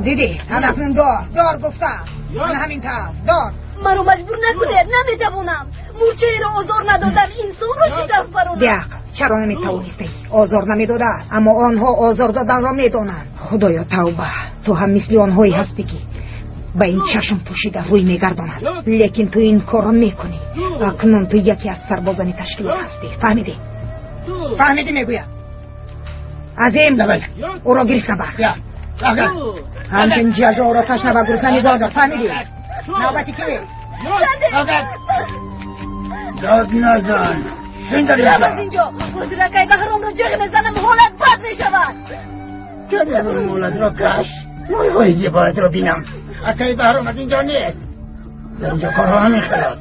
دیدی هدفم دار گفتم من همین طرف دار مرا مجبور نکنید نمیتوانم مورچه را آزار ندادن انسان را چی طرف برونم دیق چرا نمیتوانستی آزار نمیداده است اما آنها آزار دادن را میدانند خدایا توبه تو هم مثل آنهایی هستی که با این چشم پوشیده روی میگردانند لیکن تو این کار را میکنی اکنون تو یکی از سربازان تشکیلات هستی فهمیدی میگویم عظیم او را گرفته بر همچنین جزا را تشنه و گرسنه می‌بازد فهمیدی؟ نوبتی که داد نزن شندر اینجا وزیرکای بهرام را جغ میزنم حالت بد میشود کنیم مولد را کش مای زیبایت را بینم اکای بهرام از اینجا نیست در اینجا کارها همین خلاص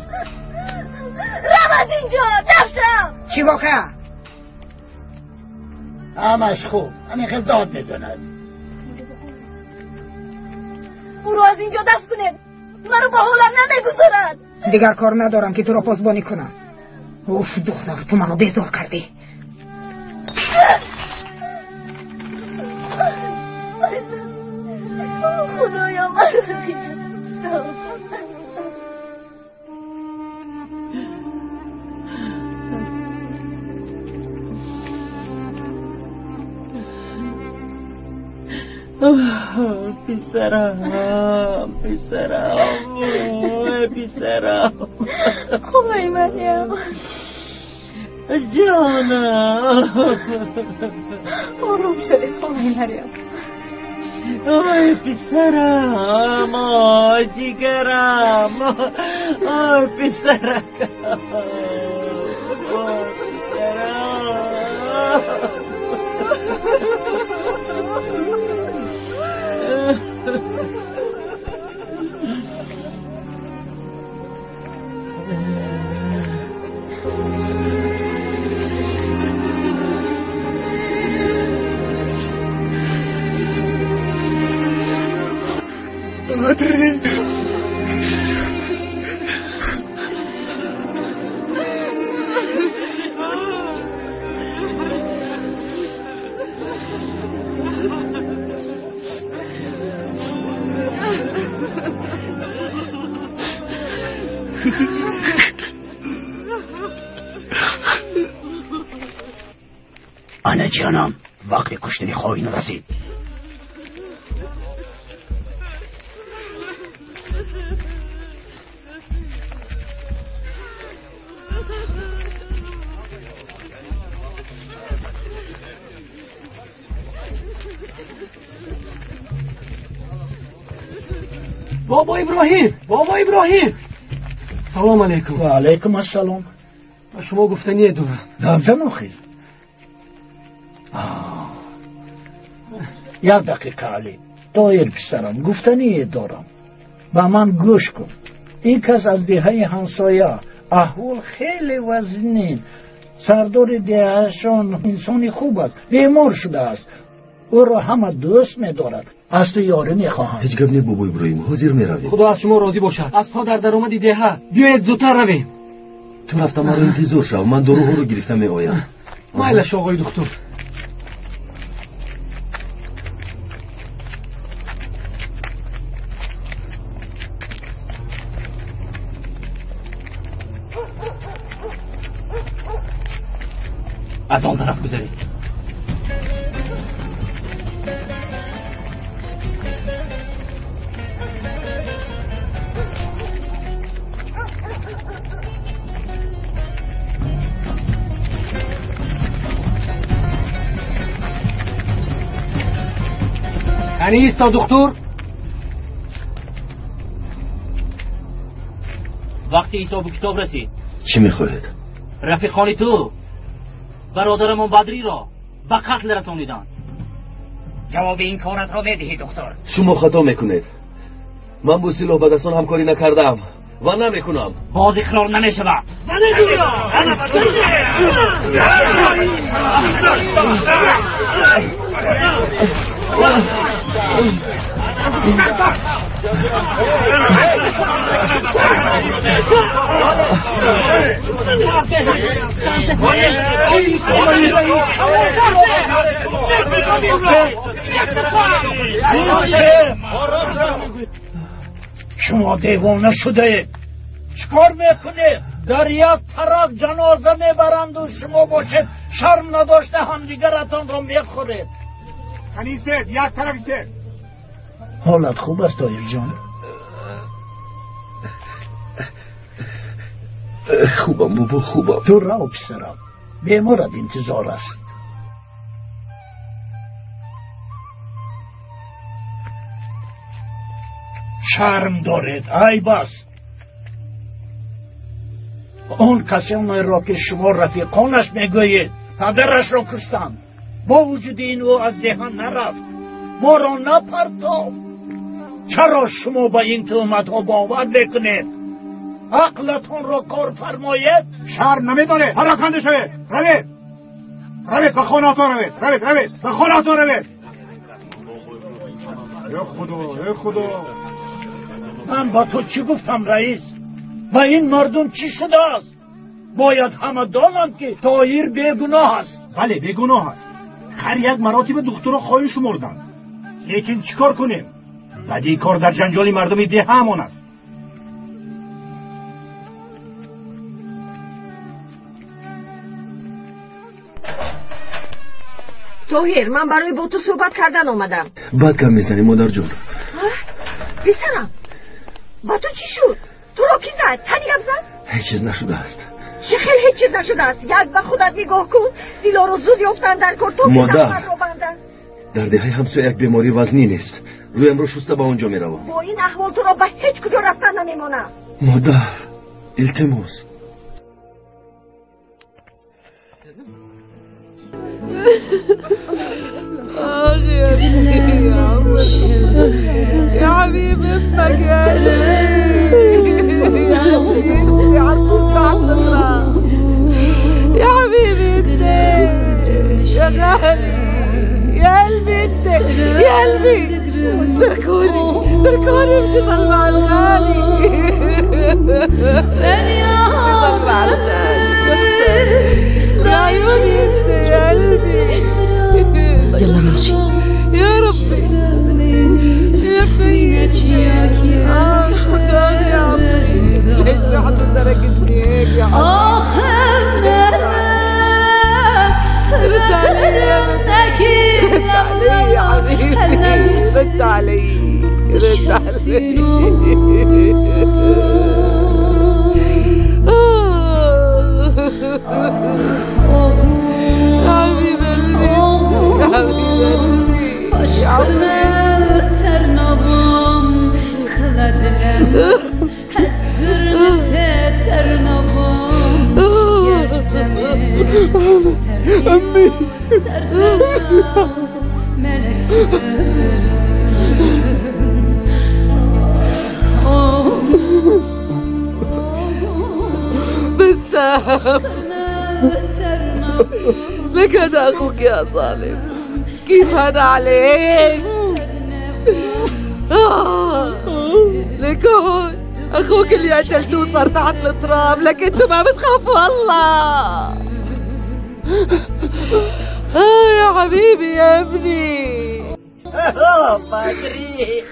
رم از اینجا دفشم چی واقعا؟ همش خوب همین خیلی داد میزند او رو از اینجا دفت کنید من رو با حالم نمیگذارد دیگر کار ندارم که تو را پاسبانی کنم اوف دختر تو منو بیزار کردی خدایا من رو از اینجا پسرم خوبه مریم جانم آروم شده خانم مریم. آی پسرم، آی جگرم، آی پسرم، آی بدری آنه جانم، وقت کشتن خواهین رسید. بابا ابراهیم، بابا ابراهیم، سلام علیکم. و علیکم السلام. شما گفتنی دورم. نمزن آخیز. یک دقیقه علی، دایر پسرم، گفتنی دارم. با من گوش کن. این کس از دهه همسایه، احوال خیلی وزنین. سردار دههشان انسانی خوب است، بیمار شده است. او را همه دوست می‌دارد. از تو یاری می‌خواهم. هیچ گپ نیست بابا ابراهیم، حاضر می‌رویم. خدا از شما راضی باشد. از پا در درآمد دهه بیایید زودتر رویم. تو رفته مرا انتظار شو، من داروها رو گرفتم میآیم. مایلش آقای دکتر. از آن طرف گذارید. یعنی ایستا دکتر. وقتی حساب کتاب رسید چی میخواهید؟ رفیقان تو برادرمان بدری را به قتل رسانیدند. جواب این کارت را بدهی دکتر. شما خطا میکنید. من با سلاح بدستان همکاری نکردم و نمیکنم. باز اقرار نمیشود. شما دیوانه شده. چکار میکنه؟ در یک طرف جنازه میبرند و شما باشید شرم نداشته همدیگرتان را میخورید. کنیستید، یک طرف استید. حالت خوب است دایر جان؟ خوبم بابا، خوبم. تو رو پسرم، بیمارت انتظار است. شرم دارید، ای بس. اون کسانی را که شما رفیقانش میگویید پدرش را کشتند، با وجود این او از دهان نرفت، ما را نپرتافت. چرا شما با این تهمت ها باور میکنید؟ عقلتون را کار فرمایید. شرم نمیداره. پراکنده شوید. روید، روید به خانه‌تان، روید به خانه‌تان روید. ای خدا. من با تو چی گفتم رئیس؟ با این مردم چی شده است؟ باید همه دانند که طاهر بیگناه است. بله بیگناه است. هر یک مراتب دختر را خواهی شمردند. لیکن چیکار کنیم؟ بدی کار در جنجال مردم ده همان است. طاهر، من برای با تو صحبت کردن آمدم. بد کم میزنی مادر جون. پسرم، با تو چی شد؟ تو را کی زد؟ تنی زد؟ هیچ چیز نشده است. چه خیلی هیچ چیز نشده است. یک به خودت نگاه کن. دیلا رو زود یافتن در کار تو مادر. زحمت رو بندن. در دهه همسو یک بیماری وزنی نیست. روی امروز شسته با اونجا میروم. با این احوال تو را به هیچ کجا رفتن نمیمانم. مادر التماس. يا حبيبي امك يا حبيبي عطوك تحت التراب يا حبيبي انت يا غالي يا قلبي انت يا قلبي تركوني بدي ضل مع الغالي بدي ضل مع الغالي يا عيوني انت يا قلبي يلا نمشي يا ربي يا ابني خدا يا عمي ليش رحت لدرجة هيك يا عمي رد علي يا بنتي رد علي يا حبيبي رد علي رد علي Aşkını ternavam kıladılar Heskırını ternavam Yersemi sermiyor sertana meleklerin بسام لك هذا أخوك يا ظالم كيف هذا عليك لك هون أخوك اللي قتلتوه صار تحت التراب لكن انتوا ما بتخافوا الله يا حبيبي يا ابني بدري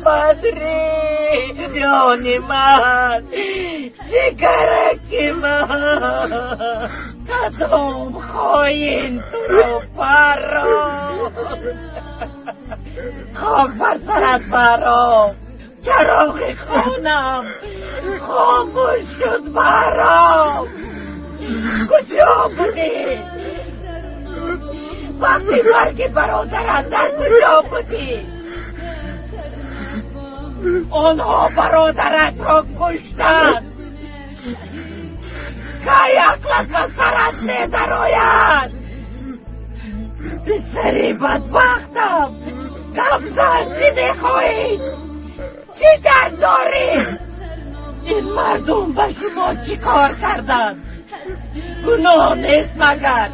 بدري جوني مات جگرك مات کدوم خواهین تو رو برام خاک بر سرت برام چراغ خونم خاموش شد برام کجا بودی وقتی مرگ برادرت در کجا بودی آنها برادرت را کشتند که یک لطفه سرت میدراید پسری بدبختم کمزن چی میخواهید چی درد دارید این مردم به شما چی کار کردن گناه نیست مگر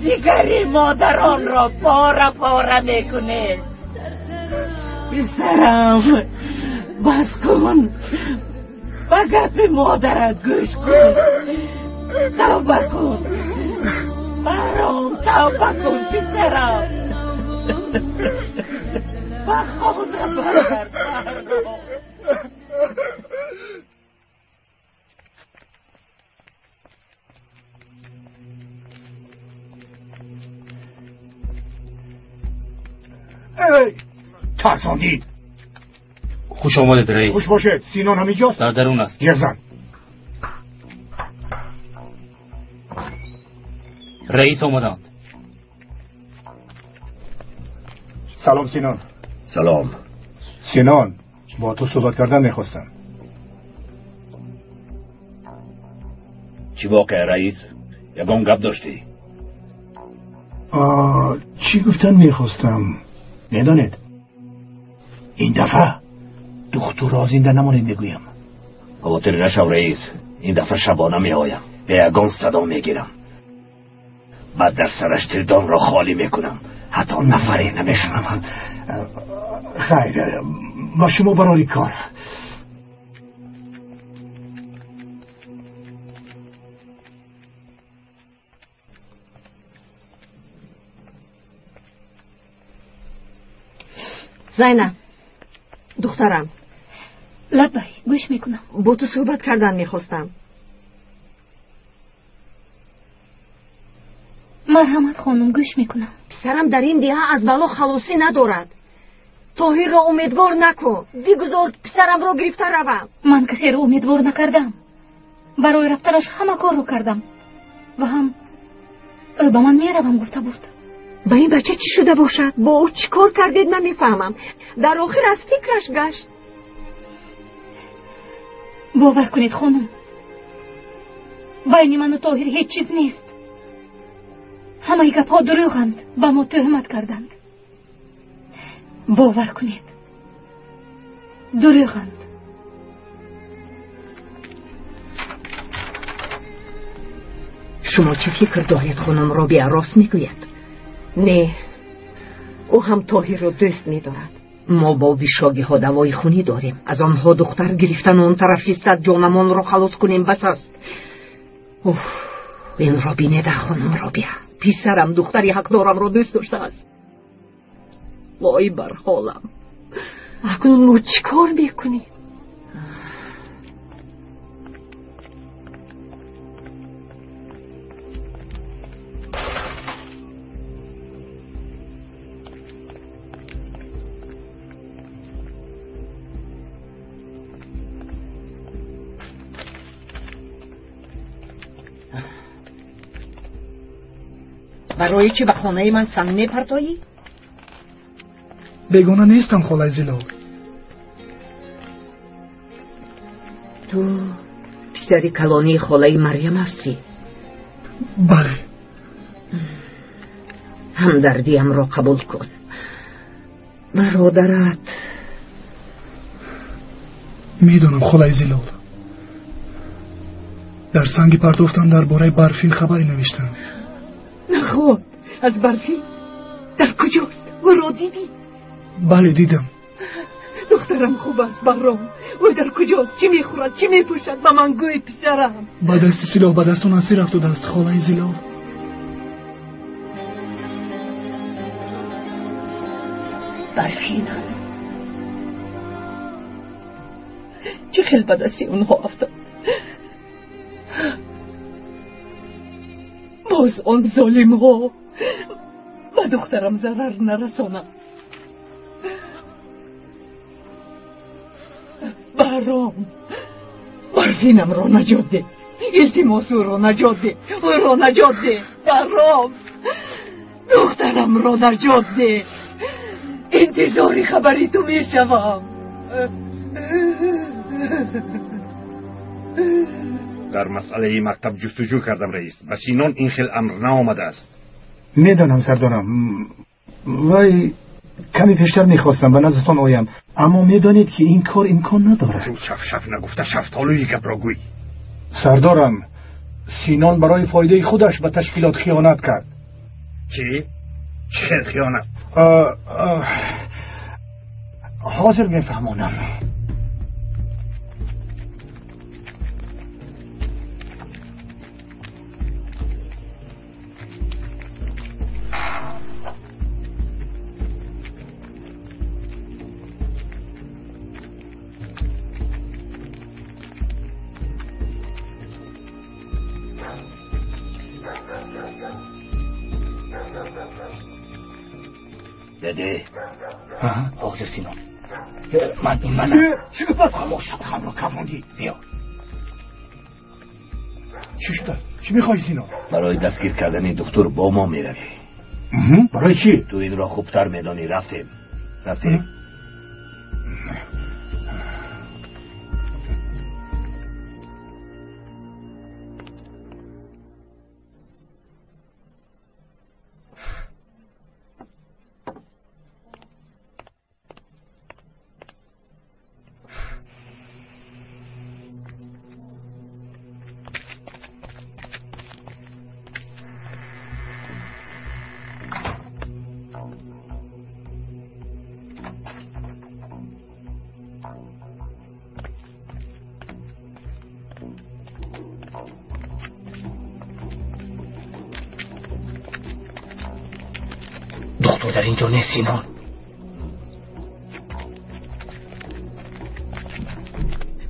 جگری مادران را پاره پاره میکنید پسرم بس کن به گپ مادرت گوش کن توبه کن برام توبه کن پسرم به خانه برگرد برام ای ترساندید خوش آمدید رئیس. خوش باشه. سینان هم اینجاست؟ در درون است. گرزن. رئیس آمدند. سلام سینان. سلام. سینان با تو صحبت کردن میخواستم. چی واقعه رئیس؟ یگان گپ داشتی؟ چی گفتن میخواستم میدانید این دفعه دختر را زنده نمانید میگویم. خاطر نشو رئیس، این دفعه شبانه می آیم به یگان صدا میگیرم بعد در سرش تردان را خالی میکنم حتی نفری نمیشنوم. خیر با شما برای کار. زینب دخترم. لبای گوش میکنم. با تو صحبت کردن میخواستم. مرحمت خانم گوش میکنم. پسرم در این دیها از بلا خلاصی ندارد. طاهر را امیدوار نکن. بگذار پسرم را گرفته روم. من کسی را امیدوار نکردم. برای رفتنش همه کار رو کردم و هم با من میروم گفته بود. با این بچه چی شده باشد؟ با او چی کار کردید نمیفهمم. در آخر از فکرش گشت. باور کنید خانم، بین من و طاهر هیچ چیز نیست. همه گپ‌ها دروغند، با ما تهمت کردند. باور کنید دروغند. شما چه فکر دارید خانم رابعه راست میگوید؟ نه، او هم طاهر را دوست می‌دارد. ما با بیشاگی ها دوای خونی داریم. از آنها دختر گرفتن اون طرف 600 جانمان را خلاص کنیم بس است. این را بینیده خانم رابعه، پسرم دختری حقدارم را دوست داشته است. وای بر حالم. اکنون ما چی کار میکنیم؟ برای چی به خانه من سنگ میپرتایی؟ بگونه نیستم خالای زلال. تو پسری کلانی خالای مریم هستی؟ بله. همدردیم را قبول کن. برادرت میدونم خالای زلال. در سنگ پرتوفتن درباره برفین خبری نوشتم. نخواد. از برفی؟ در کجاست؟ او را دیدی؟ بله دیدم. دخترم خوب است بهرام. او در کجاست؟ چی میخورد؟ چی میپوشد؟ به من گوی پسرم. با دست سلاح به دست و نصیر رفت و دست خالای زلال. برفینم چه خیلی به دستی اونها افتاد. باز آن ظالم ها به دخترم ضرر نرسانم. بهرام، برفینم را نجات ده. التماس او را نجات ده. او را نجات ده. بهرام، دخترم را نجات ده. انتظاری خبری تو میشوم. در مسئله مکتب جستجو کردم رئیس. به سینان این خیل امر نآمده است. میدانم سردارم، ولی کمی پیشتر میخواستم به نزدتان آیم، اما میدانید که این کار امکان ندارد. تو شف نگفته شفتالوی گپ را گوی. سردارم، سینان برای فایده خودش به تشکیلات خیانت کرد. چی؟ چه خیانت؟ حاضر میفهمانم. بده حاضر سینان. من چی پس خاموش شد؟ خم را کفاندی. بیا. چی شده؟ چی میخوای سینان؟ برای دستگیر کردن دکتر با ما میروی. برای چی؟ تو این را خوبتر میدانی. رفتیم. دکتر در اینجا نیست سینان.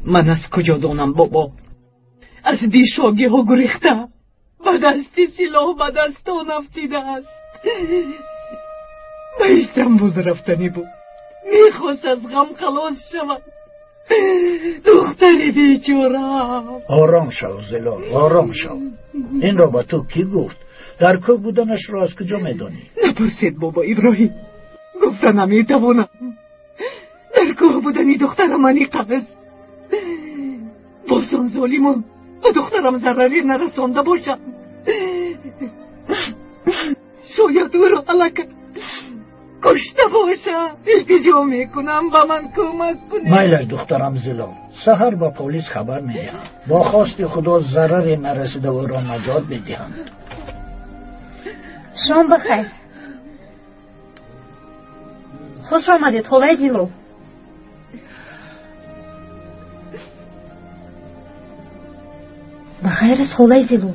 من از کجا دانم بابا؟ از بیشاگی ها گریخته، به دستی سلاح به دستان افتیده است. به استانبول رفتنی بود، میخواست از غم خلاص شود. دختری بیچاره. آرام شو زلال، آرام شو. این را با تو کی گفت؟ در کوه بودنش را از کجا میدانی؟ نپرسید بابا ابراهیم، گفتن نمیتوانم. در کوه بودنی دخترم منیقه است. بازان ظالمان و دخترم ضرری نرسانده باشم. شاید او را علکه کشته باشه. التجا میکنم با من کمک کنید. میلش دخترم زلال، سحر با پلیس خبر میدهم. با خواست خدا ضرری نرسیده و را نجات بدهم. شام بخیر. خوش آمدید خالای زلال. بخیر است خالای زلال.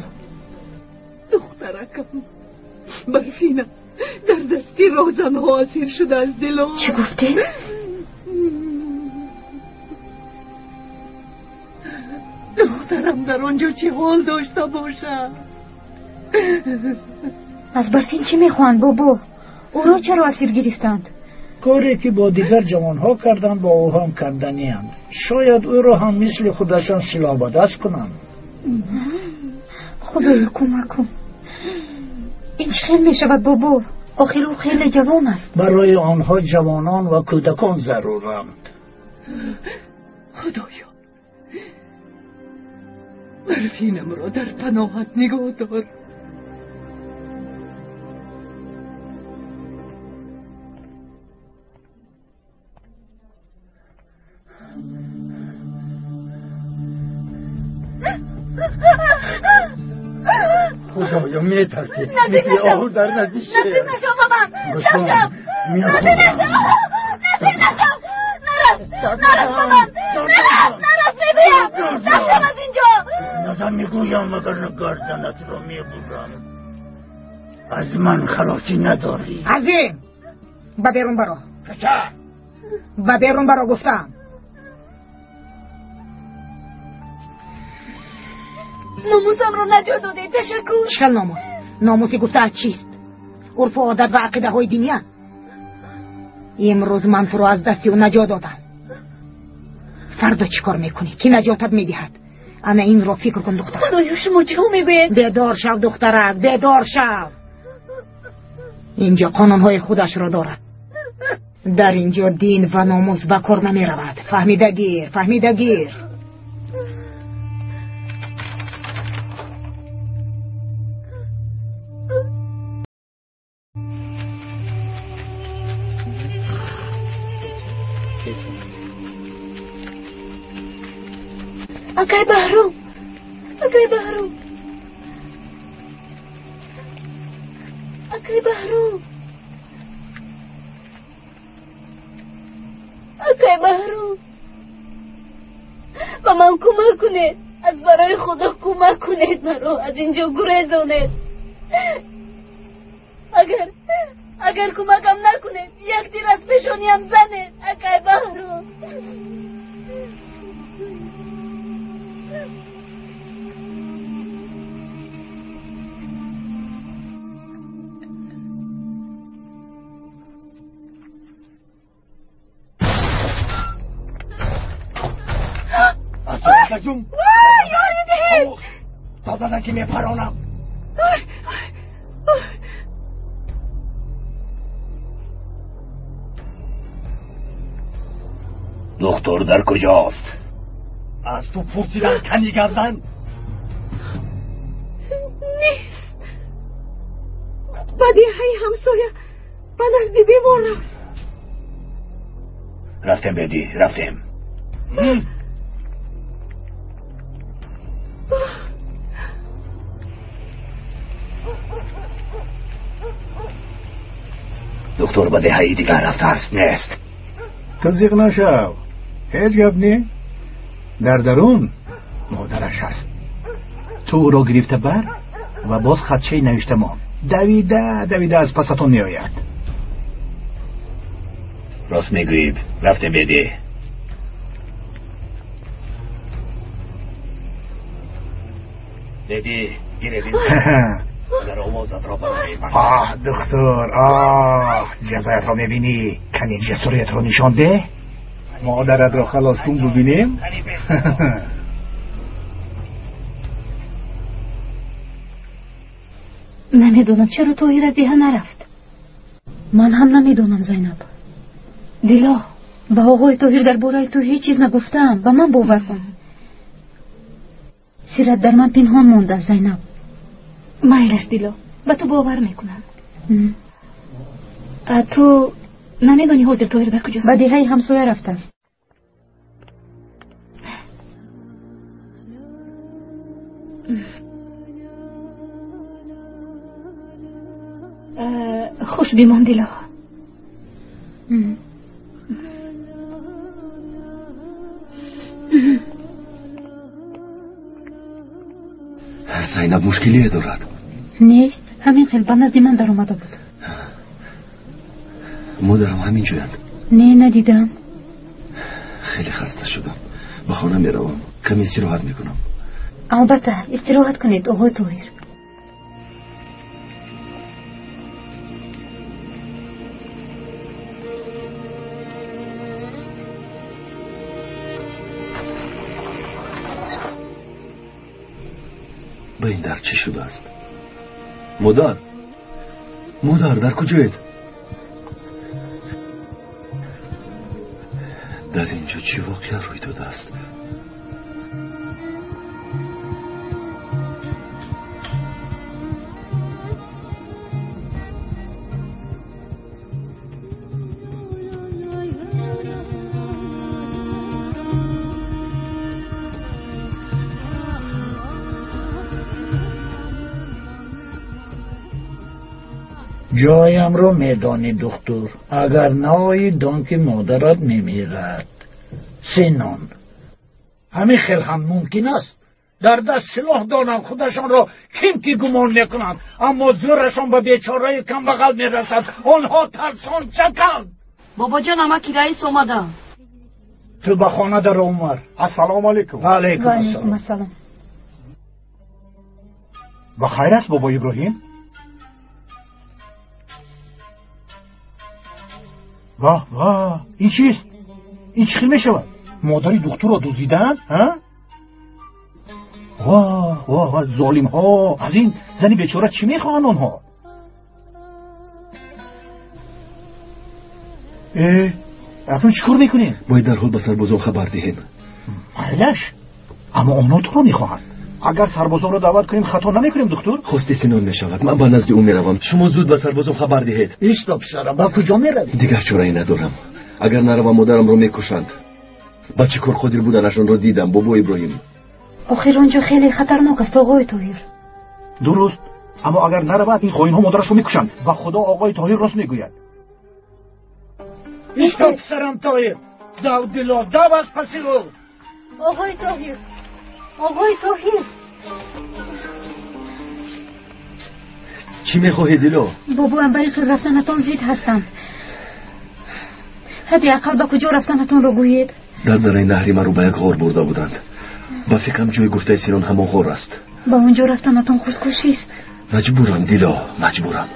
دخترکم برفینه در دستی روزنها اسیر شده از دلم. چی گفتی؟ دخترم در آنجا چه حال داشته باشه؟ از برفین چی میخوان بابا؟ او را چرا اسیر گرفتند؟ کاری که با دیگر جوانها کردن با او هم کردنی هستند. شاید او را هم مثل خودشان سلاح به دست کنند. خدایا کمک کن. این چه خیلی میشود بابا؟ آخر او خیلی جوان است. برای آنها جوانان و کودکان ضرورند. خدایا برفینم را در پناهت نگاه دار. خدایا میترسی نزدیک نشو. آهو در نزدیک شه. نزدیک نشو مامان. نشو. نزدیک نشو. نزدیک نشو. نرس مامان. نرس میگویم. نشم از اینجا. نزن میگویم مگر گردنت رو میبرم. از من خلاصی نداری. عظیم با بیرون برو. چه؟ با بیرون برو گفتم. ناموسم رو نجات داده. تشکر. چکل ناموس؟ ناموسی گفته چیست؟ عرف و عادت و عقیده های دینی هست. امروز من تو رو از دستی و نجات دادم. فردا چی کار میکنی؟ کی نجاتت میدهد؟ انا این رو فکر کن دختر. خدایا شما چه میگوید؟ بیدار شو دخترک، بیدار شو. اینجا قانونهای خودش را دارد. در اینجا دین و ناموس به کار نمی رود. فهمیده گیر، فهمیده گیر. اکای بهرام، اکای بهرام، اکای بهرام، اکای بهرام، با من کمک کنید. از برای خدا کمک کنید مرا از اینجا گریزانید. اگر کمکم نکنید یک تیر از پیشانیم زنید. اکای بهرام. کجوم یاری دهید تا بزن که میپرانم. دکتر در کجاست؟ از تو پرسیدن کنی گردن نیست. بدیهی همسایه بعد از بیبی بارم رفتم بدی رفتم. دکتر به دهی دیگر رفته است نیست. تزیق نشو، هیچ گپ نی. در درون مادرش هست. تو رو گرفته بر و باز خدشه نوشته مان دویده از پستون نیاید. راست میگویی. رفتم بدی. بدی گیره در آوازت را برای من. آه دکتر، آه جزایت را میبینی؟ کنی جسوریت رو نشان ده؟ مادرت را خلاص کن ببینیم. نمیدونم چرا طاهر از دیها نرفت. من هم نمیدونم زینب. دیلا با آقای طاهر در باره تو هیچ چیز نگفتم. با من باور کن. سیرت در من پنهان مونده زینب. مایلش دیلا با تو باور میکنم. تو نمیدونی حاضر طاهر در کجاست؟ با دیهای همسایه رفته است. خوش بیمان دیلا. زینب مشکلی دارد؟ نه همین خیلی به نزد من در اومده بود. مادرم همین جویند؟ نه ندیدم. خیلی خسته شدم. به خانه میروم. کمی استراحت میکنم. البته استراحت کنید آقای طاهر. به این در چی شده است؟ مادر در کجایید؟ در اینجا چی واقعا روی داده است؟ جایم رو میدانی دکتر. اگر نهایی دان که مادرت میمیرد. سینان همین خیلی هم ممکن است. در دست سلاح دارند خودشان را کم که گمان میکنند، اما زورشان به بیچاره کم بغل میرسد. آنها ترسان چکند. بابا جان اما کی رئیس اومده؟ تو به خانه در عمر. السلام علیکم. علیکم السلام. بخیر است بابا ابراهیم؟ واه این چیست؟ این چی خیلی میشود؟ مادری دکتر را دزدیدن؟ واه ظالم ها. از این زنی بیچاره چی میخواهند آنها؟ اکنون چی کار میکنین؟ باید در حال به سربازان خبر دهیم. معلش اما آنها تو را میخواهند. اگر سربازان را دعوت کنیم خطا نمیکنیم دکتر؟ خواستی سینان میشود. من به نزد او میروم. شما زود به سربازان خبر دهید. ایستا پسرم با کجا میروی؟ دیگر چاره‌ای ندارم. اگر نروم مادرم را میکشند. بچه کار قادر بودنشان را دیدم بابا ابراهیم. آخر آنجا خیلی خطرناک است آقای طاهر. درست، اما اگر نرود این خائن‌ها مادرش را میکشند و خدا آقای طاهر راست میگوید. ایستا پسرم طاهر. داودلا دو از پسی رو. آقای طاهر چی میخواهی دیلو؟ بابا برای رفتنتان زید هستند. حداقل به کجا رفتنتان رو گویید؟ در درای نهری من رو به یک غار برده بودند. با فکرم جای گفته سینان همان غار است. با اونجا رفتنتان خودکشی است. مجبورم دیلو، مجبورم.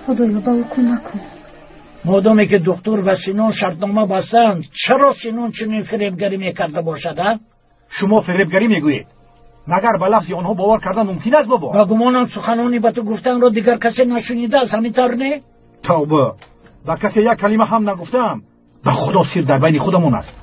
خدایا با او کمک کن. مادامی که دکتر و سینان شرطنامه بستند، چرا سینان چنین فریبگری میکرده باشد؟ شما فریبگری میگویید؟ مگر به لفظ آنها باور کردن ممکن است بابا؟ با گمانم سخنانی به تو گفتن را دیگر کسی نشنیده است. همینطور نه؟ توبه، با کسی یک کلمه هم نگفتم. به خدا سیر در بین خودمون است.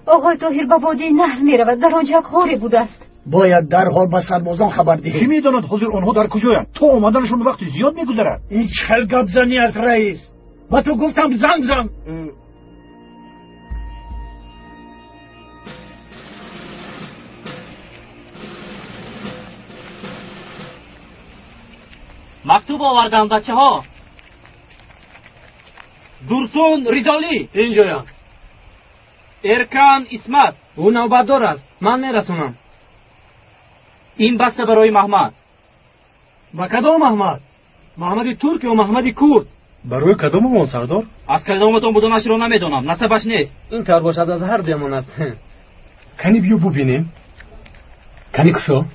آقای طاهر به وادی نهر میرود. در آنجا یک غاری بوده است. باید در حال به سربازان خبر دهید. کی میداند حضور آنها در کجایند؟ تو آمدنشون وقتی زیاد میگذرد. این چه گپ زنی از رئیس؟ با تو گفتم زنگ مکتوب آوردم بچه ها. درسون ریزالی اینجایم. ارکان اسمت او نوبتدار است. من میرسونم. این بسته برای محمد. با کدام محمد؟ محمد ترک و محمد کورد؟ برای کداممان سردار؟ از کدامتون بودنش رو نمیدونم. نسبش نیست. این طور باشد از هر دیمان است. کنی بیو ببینیم. کنی کشو.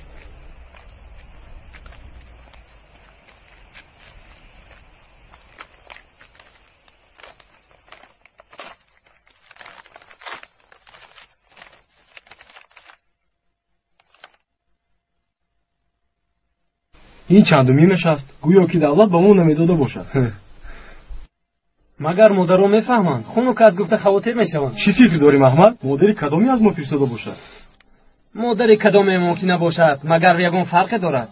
این چندمینش است گویا که دولت با ما نمیداده باشد. مگر مادرها میفهمند خونو که از گفته خواطر میشوند. چی فکر داری احمد؟ مادری کدامی از ما فرستاده باشد؟ مادری کدامی ممکن نباشد مگر یگان فرق دارد.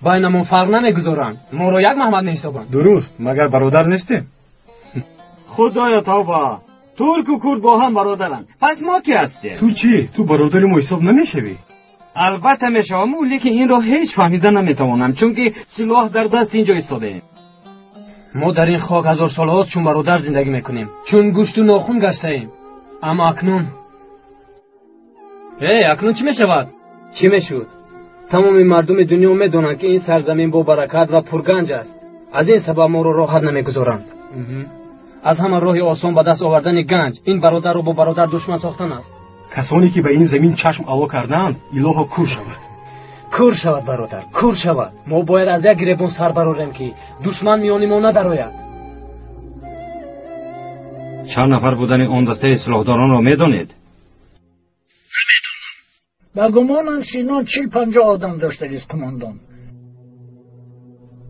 بینمون فرق نمیگذارند. ما را یک محمد نحسابند. درست، مگر برادر نیستیم؟ خدایا توبه، ترک و کرد با هم برادرند. پس ما کی هستیم؟ تو چی؟ تو برادر ما حساب نمیشوی؟ البته میشوم، لیکن این را هیچ فهمیده نمیتوانم چون که سلاح در دست اینجا ایستاده ایم. ما در این خاک 1000 سال هاست چون برادر زندگی میکنیم، چون گوشت و ناخن گشته ایم. اما اکنون اکنون چی میشود؟ چی میشود؟ تمام مردم دنیا میدونند که این سرزمین با برکت و پرگنج است. از این سبب ما رو راحت نمیگذارند. از همه راه آسان به دست آوردن گنج این برادر رو با برادر دشمن ساختن است. کسانی که به این زمین چشم علا کردند الها کور شود. کور شود برادر، کور شود. ما باید از یک گریبان سر براریم که دشمن میانی ما ندارد. چند نفر بودن اون دسته اصلاحداران را میدانید؟ با گمانم سینان 40-50 آدم داشته است کماندان.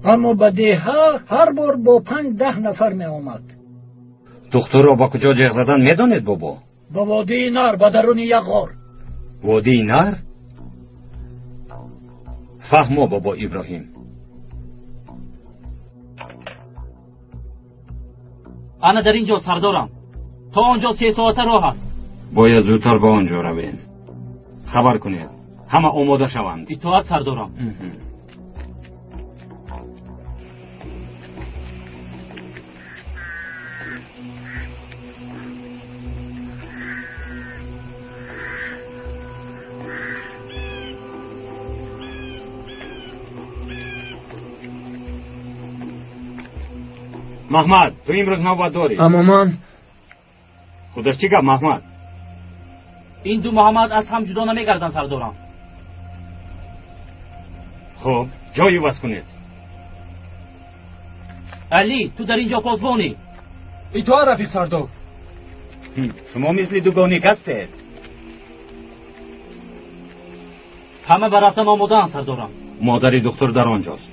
اما به دیها هر بار با 5-10 نفر می آمد. دختر را با کجا جیغ زدن میدانید بابا؟ با وادی نر، با درون یک غار. وادی نر؟ فهمو بابا ابراهیم. انا در اینجا سردارم. تا آنجا 3 ساعت راه است. باید زودتر به آنجا رویم. خبر کنید همه آماده شوند. اطاعت سردارم. محمد تو امروز نوبت داری؟ اما من خودش چی گفت محمد؟ این دو محمد از هم جدا نمیگردن سردارم. خب جایی وز کنید. علی تو در اینجا پاسبانی. ای تو عرفی سردار. شما مثل دوگانی کستید. همه برفتن آمادن سردارم. مادری دختر در آنجاست.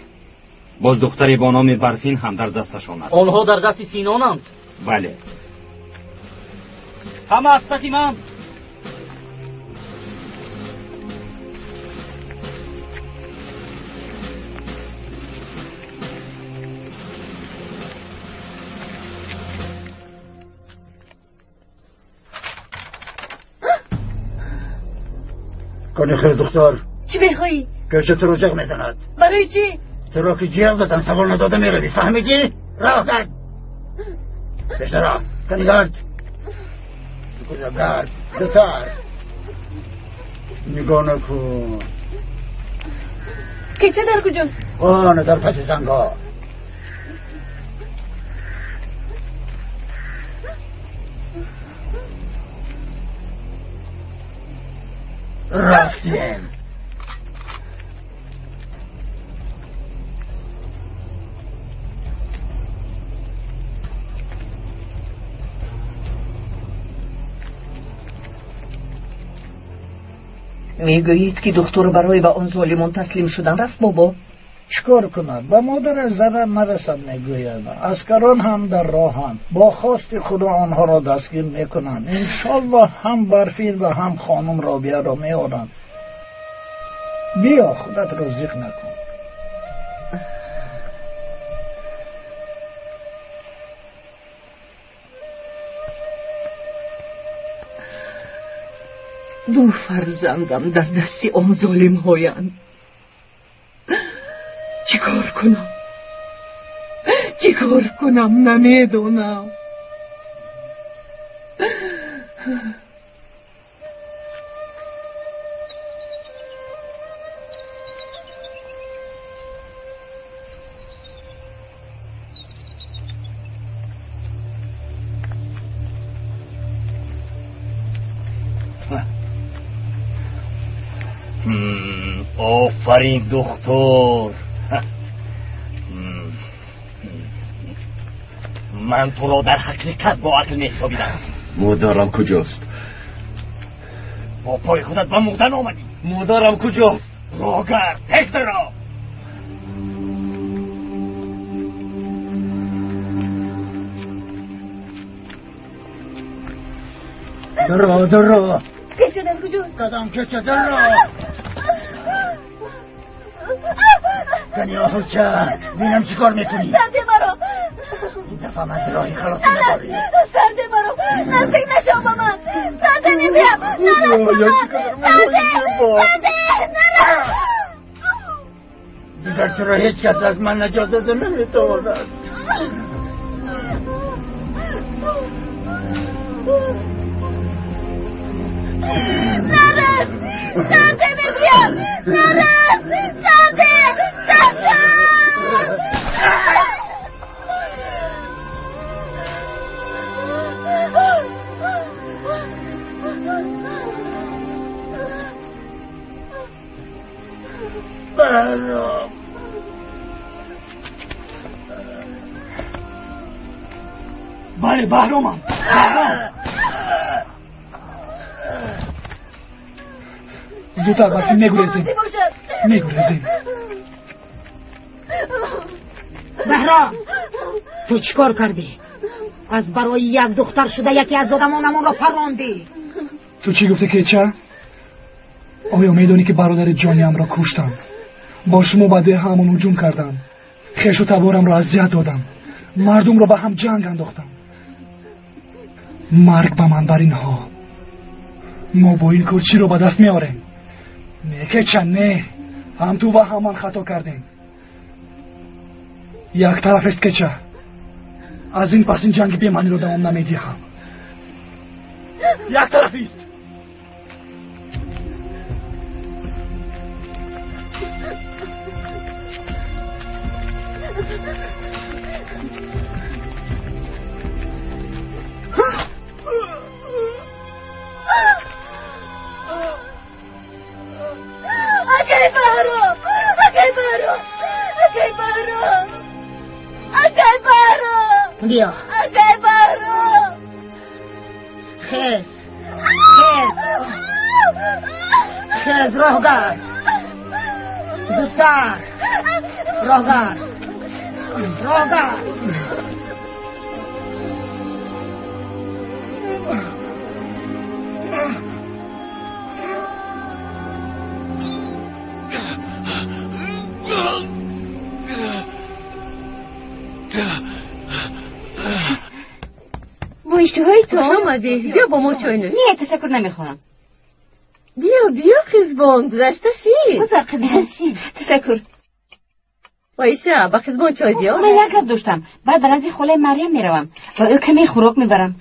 باز دختری با نام برفین هم در دستشان است. آنها در دست سینانند؟ بله. همه از پتی من. کنی خیلی دختر چی بخوایی؟ گرچه تو رو جغ میزند. برای چی؟ تو را که جیغ زدن سوال نداده میروی، فهمیدی؟ راه گرد بشته راه کنی گرد تو کجا گرد زودتر نگاه نکن. که چه در کجاست؟ آنه در پس زنگا. رفتیم. میگویید که دختر برای به آن ظالمان تسلیم شدن رفت بابا؟ چکار کنند؟ به مادر ضرر نرسد میگویند. عسکران هم در راهند، با خواست خدا آنها را دستگیر میکنند. انشالله هم برفین و هم خانم رابعه را میارند. بیا خودت را زیق نکن. دو فرزندم در دست آن ظالم هایند. چیکار کنم نمیدونم. آفرین دختر. من تو را در حقیقت با عقل می‌حسابیدم. مادرم کجاست؟ با پای خودت به مردن آمدی. مادرم کجاست؟ راگر تکت را. درو کچه در کجاست؟ قدم کچه درو کنی آخر چه بینم چی کار میکنی؟ سرده مرا این دفعه من راهی خلاصی نداری سرده مرا نزدیک نشو با من سرده میبیم سرده دیگر تو را هیچ کس از من نجات داده نمیتواند نرس سرده میبیم نرس سرده بهرام بله بهرامم زودتر برفیم میگریزیم بهرام تو چیکار کردی؟ از برای یک دختر شده یکی از آدمانمون را پراندی. تو چی گفته که چه؟ آیا میدونی که برادر جانیم را کشتم؟ با شما بده همون هجوم کردم، خویش و تبارم را اذیت دادم، مردم را به هم جنگ انداختم. مرگ به من بر اینها. ما با این کار چی را به دست میاریم؟ نه که چه نه، هم تو و هم من خطا کردیم. یک طرف است که چه از این پس این جنگ بیمانی را دوام نمیدیم. یک طرف است. بیا خیز راه گرد زودتر راه گرد با اشتهای تو خوش آمدی. بیا با ما چای نوش. نه تشکر نمیخوام. بیا خیزبان گذشته شی. بذار قدیم شی. تشکر. وایشا با خیزبان چای بیا. من یک کپ داشتم. بعد برای خاله مریم میروم و او کمی خوراک میبرم.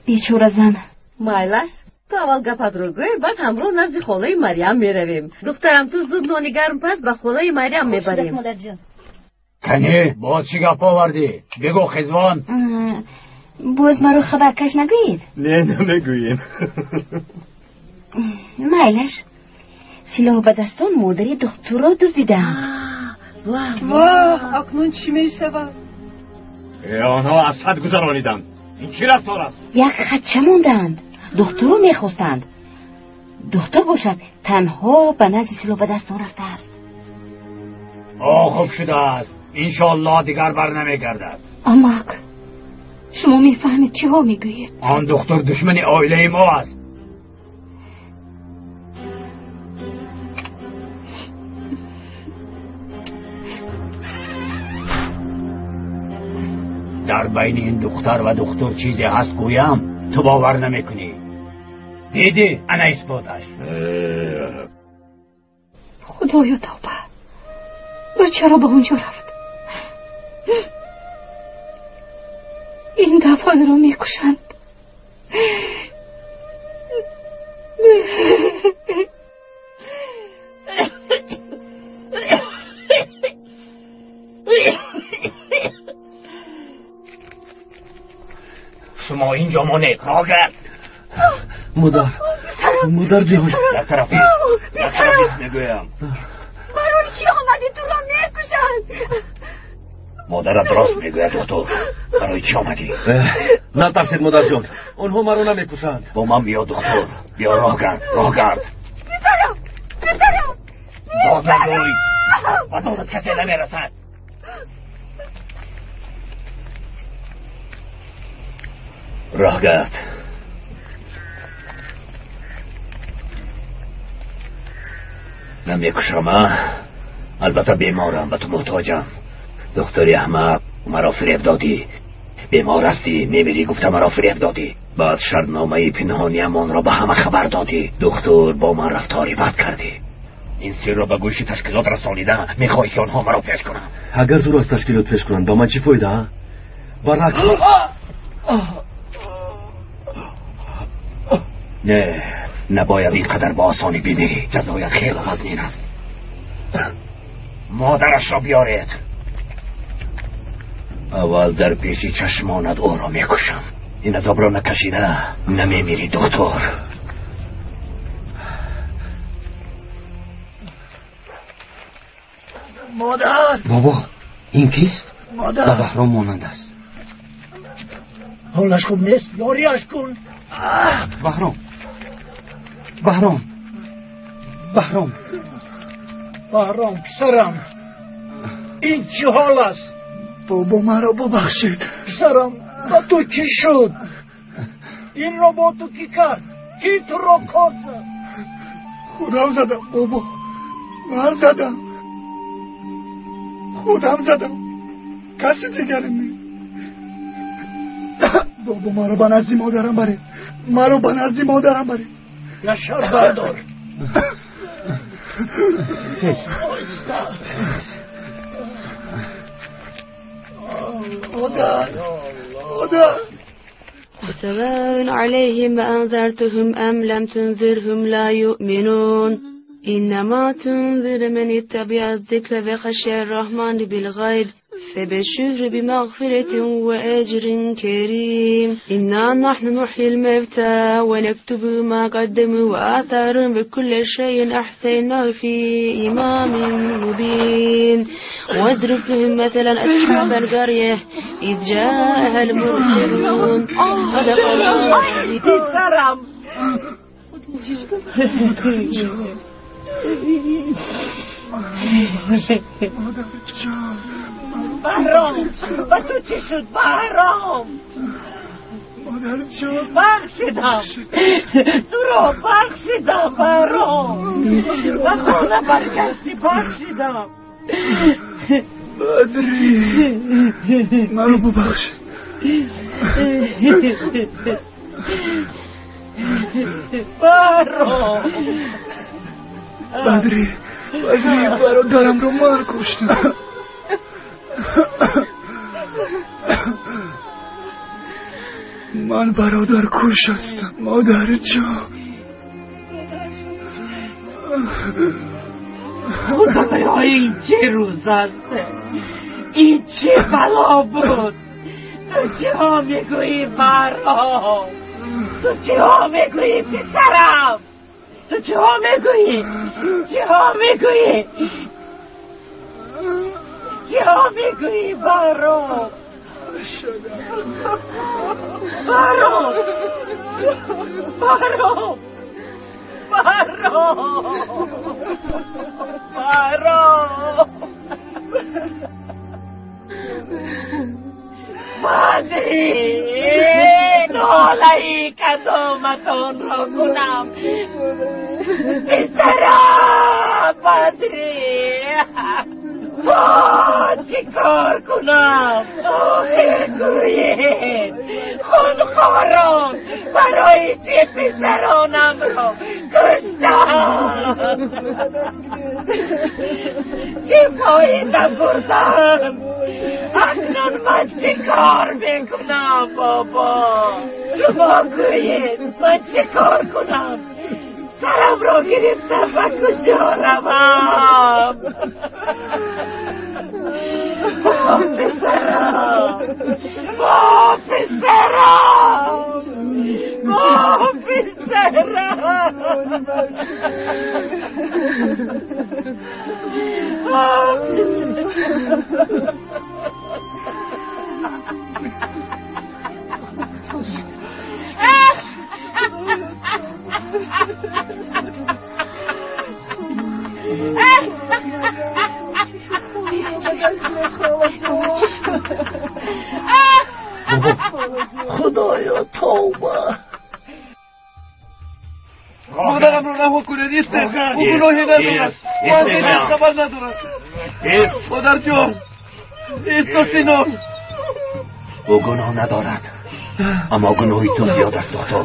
بیچاره زن. مایلش تو اول گپت رو گوی بعد همراه نزد خاله مریم میرویم. دخترم تو زود نانی گرم پس به خاله مریم میبریم. کنی با چی گپ آوردی؟ بگو خیزبان. باز مرا خبر کش نگویید؟ نه نمیگوییم. مایلش سلاح به دستان مادری دکتر را دزدیدم. واه اکنون چی می شود؟ آنها از حد گذرانیدند. این چی رفتار است؟ یک خدشه ماندند. دکتر رو میخواستند. دکتر باشد تنها به نزد سلاح به دستان رفته است. خوب شده است. انشالله دیگر بر نمیگردد. اماک شما میفهمید چه ها میگویید؟ آن دکتر دشمن عائله ما است. در بین این دختر و دکتر چیزی هست گویم تو باور نمیکنی. دیدی انا اثباتش. خدایا توبه. و چرا به اونجا رفت؟ این دفعه رو میکشند. شما اینجا مانید راه گرد. مادر جان یک طرفیست میگویم. برای چی آمدی تو را میکشند؟ مادرت راست میگوید دکتر. برای چی آمدی؟ نترسید مادر جان، آنها مرا نمیکشند. با من بیا دکتر. بیا راه گرد. داد نگوی و دادت کسی نمیرسد. راه گرد. نمیکشم. البته بیمارم و تو محتاجم. دکتری احمق مرا فریب دادی. بیمار هستی میمیری گفته مرا فریب دادی. بعد شرطنامه پنهانی امان را به همه خبر دادی. دکتر با من رفتاری بد کردی. این سر را به گوش تشکیلات رسانیده. میخوای که آنها مرا پیش کنن؟ اگر زور از تشکیلات پیش کنن با من چی فایده؟ برعکس نه، نباید اینقدر با آسانی بمیری. جزایت خیلی وزنین است. مادرش را بیارید. اول در پیشی چشمانت او را میکشم. این عذاب را نکشیده نمیمیری دکتر. مادر بابا این کیست؟ مادر با بهرام مانند است. حالش خوب نیست، یاریش کن. بهرام بهرام بهرام بهرام پسرم، این چی حال است؟ بابا مرا ببخشید. پسرم با تو چی شد؟ این را با تو کی کرد؟ کی تو را کار زد؟ خودم زدم بابا، من زدم، خودم زدم، کسی دیگری نیست. بابا مرا به نزد مادرم برید، مرا به نزد مادرم برید. یشار بردار. مادر مادر سواء عليهم أنذرتهم أم لم تنذرهم لا يؤمنون إنما تنذر من اتبع الذكر وخشى الرحمن بالغيب فبشر بمغفرة وأجر كريم إنا نحن نحيي الموتى ونكتب ما قدموا وآثارهم بكل شيء أحسناه في إمام مبين واضرب لهم مثلا أصحاب القرية إذ جاءها المرسلون صدق الله بهرام و تو چی شد بهرام؟ مادر جان بخشیدم تو را بخشیدم بهرام و خونه برگشتی بخشیدم. بدری منو ببخش. بهرام بدری برادرم رو من کشتم. من برادر کش هستم مادر جان. خدایا این چه روز است؟ این چه بلا بود؟ تو چه ها میگویی بهرام؟ تو چه ها میگویی پسرم؟ تو چه ها میگویی؟ چه ها میگویی؟ چه ها میگویی بهرام؟ بهرام بهرام بهرام بهرام بدری نالهی کدامتان را کنم پسرم بدری چی کار کنم؟ آخر گوید خونخواران برای چه پسرانم را کشتم؟ چه فایده بردم؟ اکنون من چه کار میکنم بابا؟ شما گوید من چه کار کنم؟ سرم را گرفتم و کجا روم؟ با پسرم با پسرم با پسرم خدایا توبه. مادرم رو رها کنید ایستید او گناهی ندارد او از این خبر ندارد مادر جان ایستا سینان او گناه ندارد اما گناهی تو زیاد است دکتر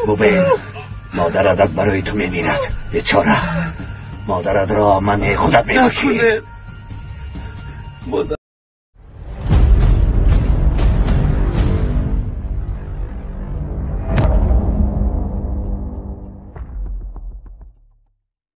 ببین مادرت از برای تو میمیرد بیچاره مادرت را من خودت میکشی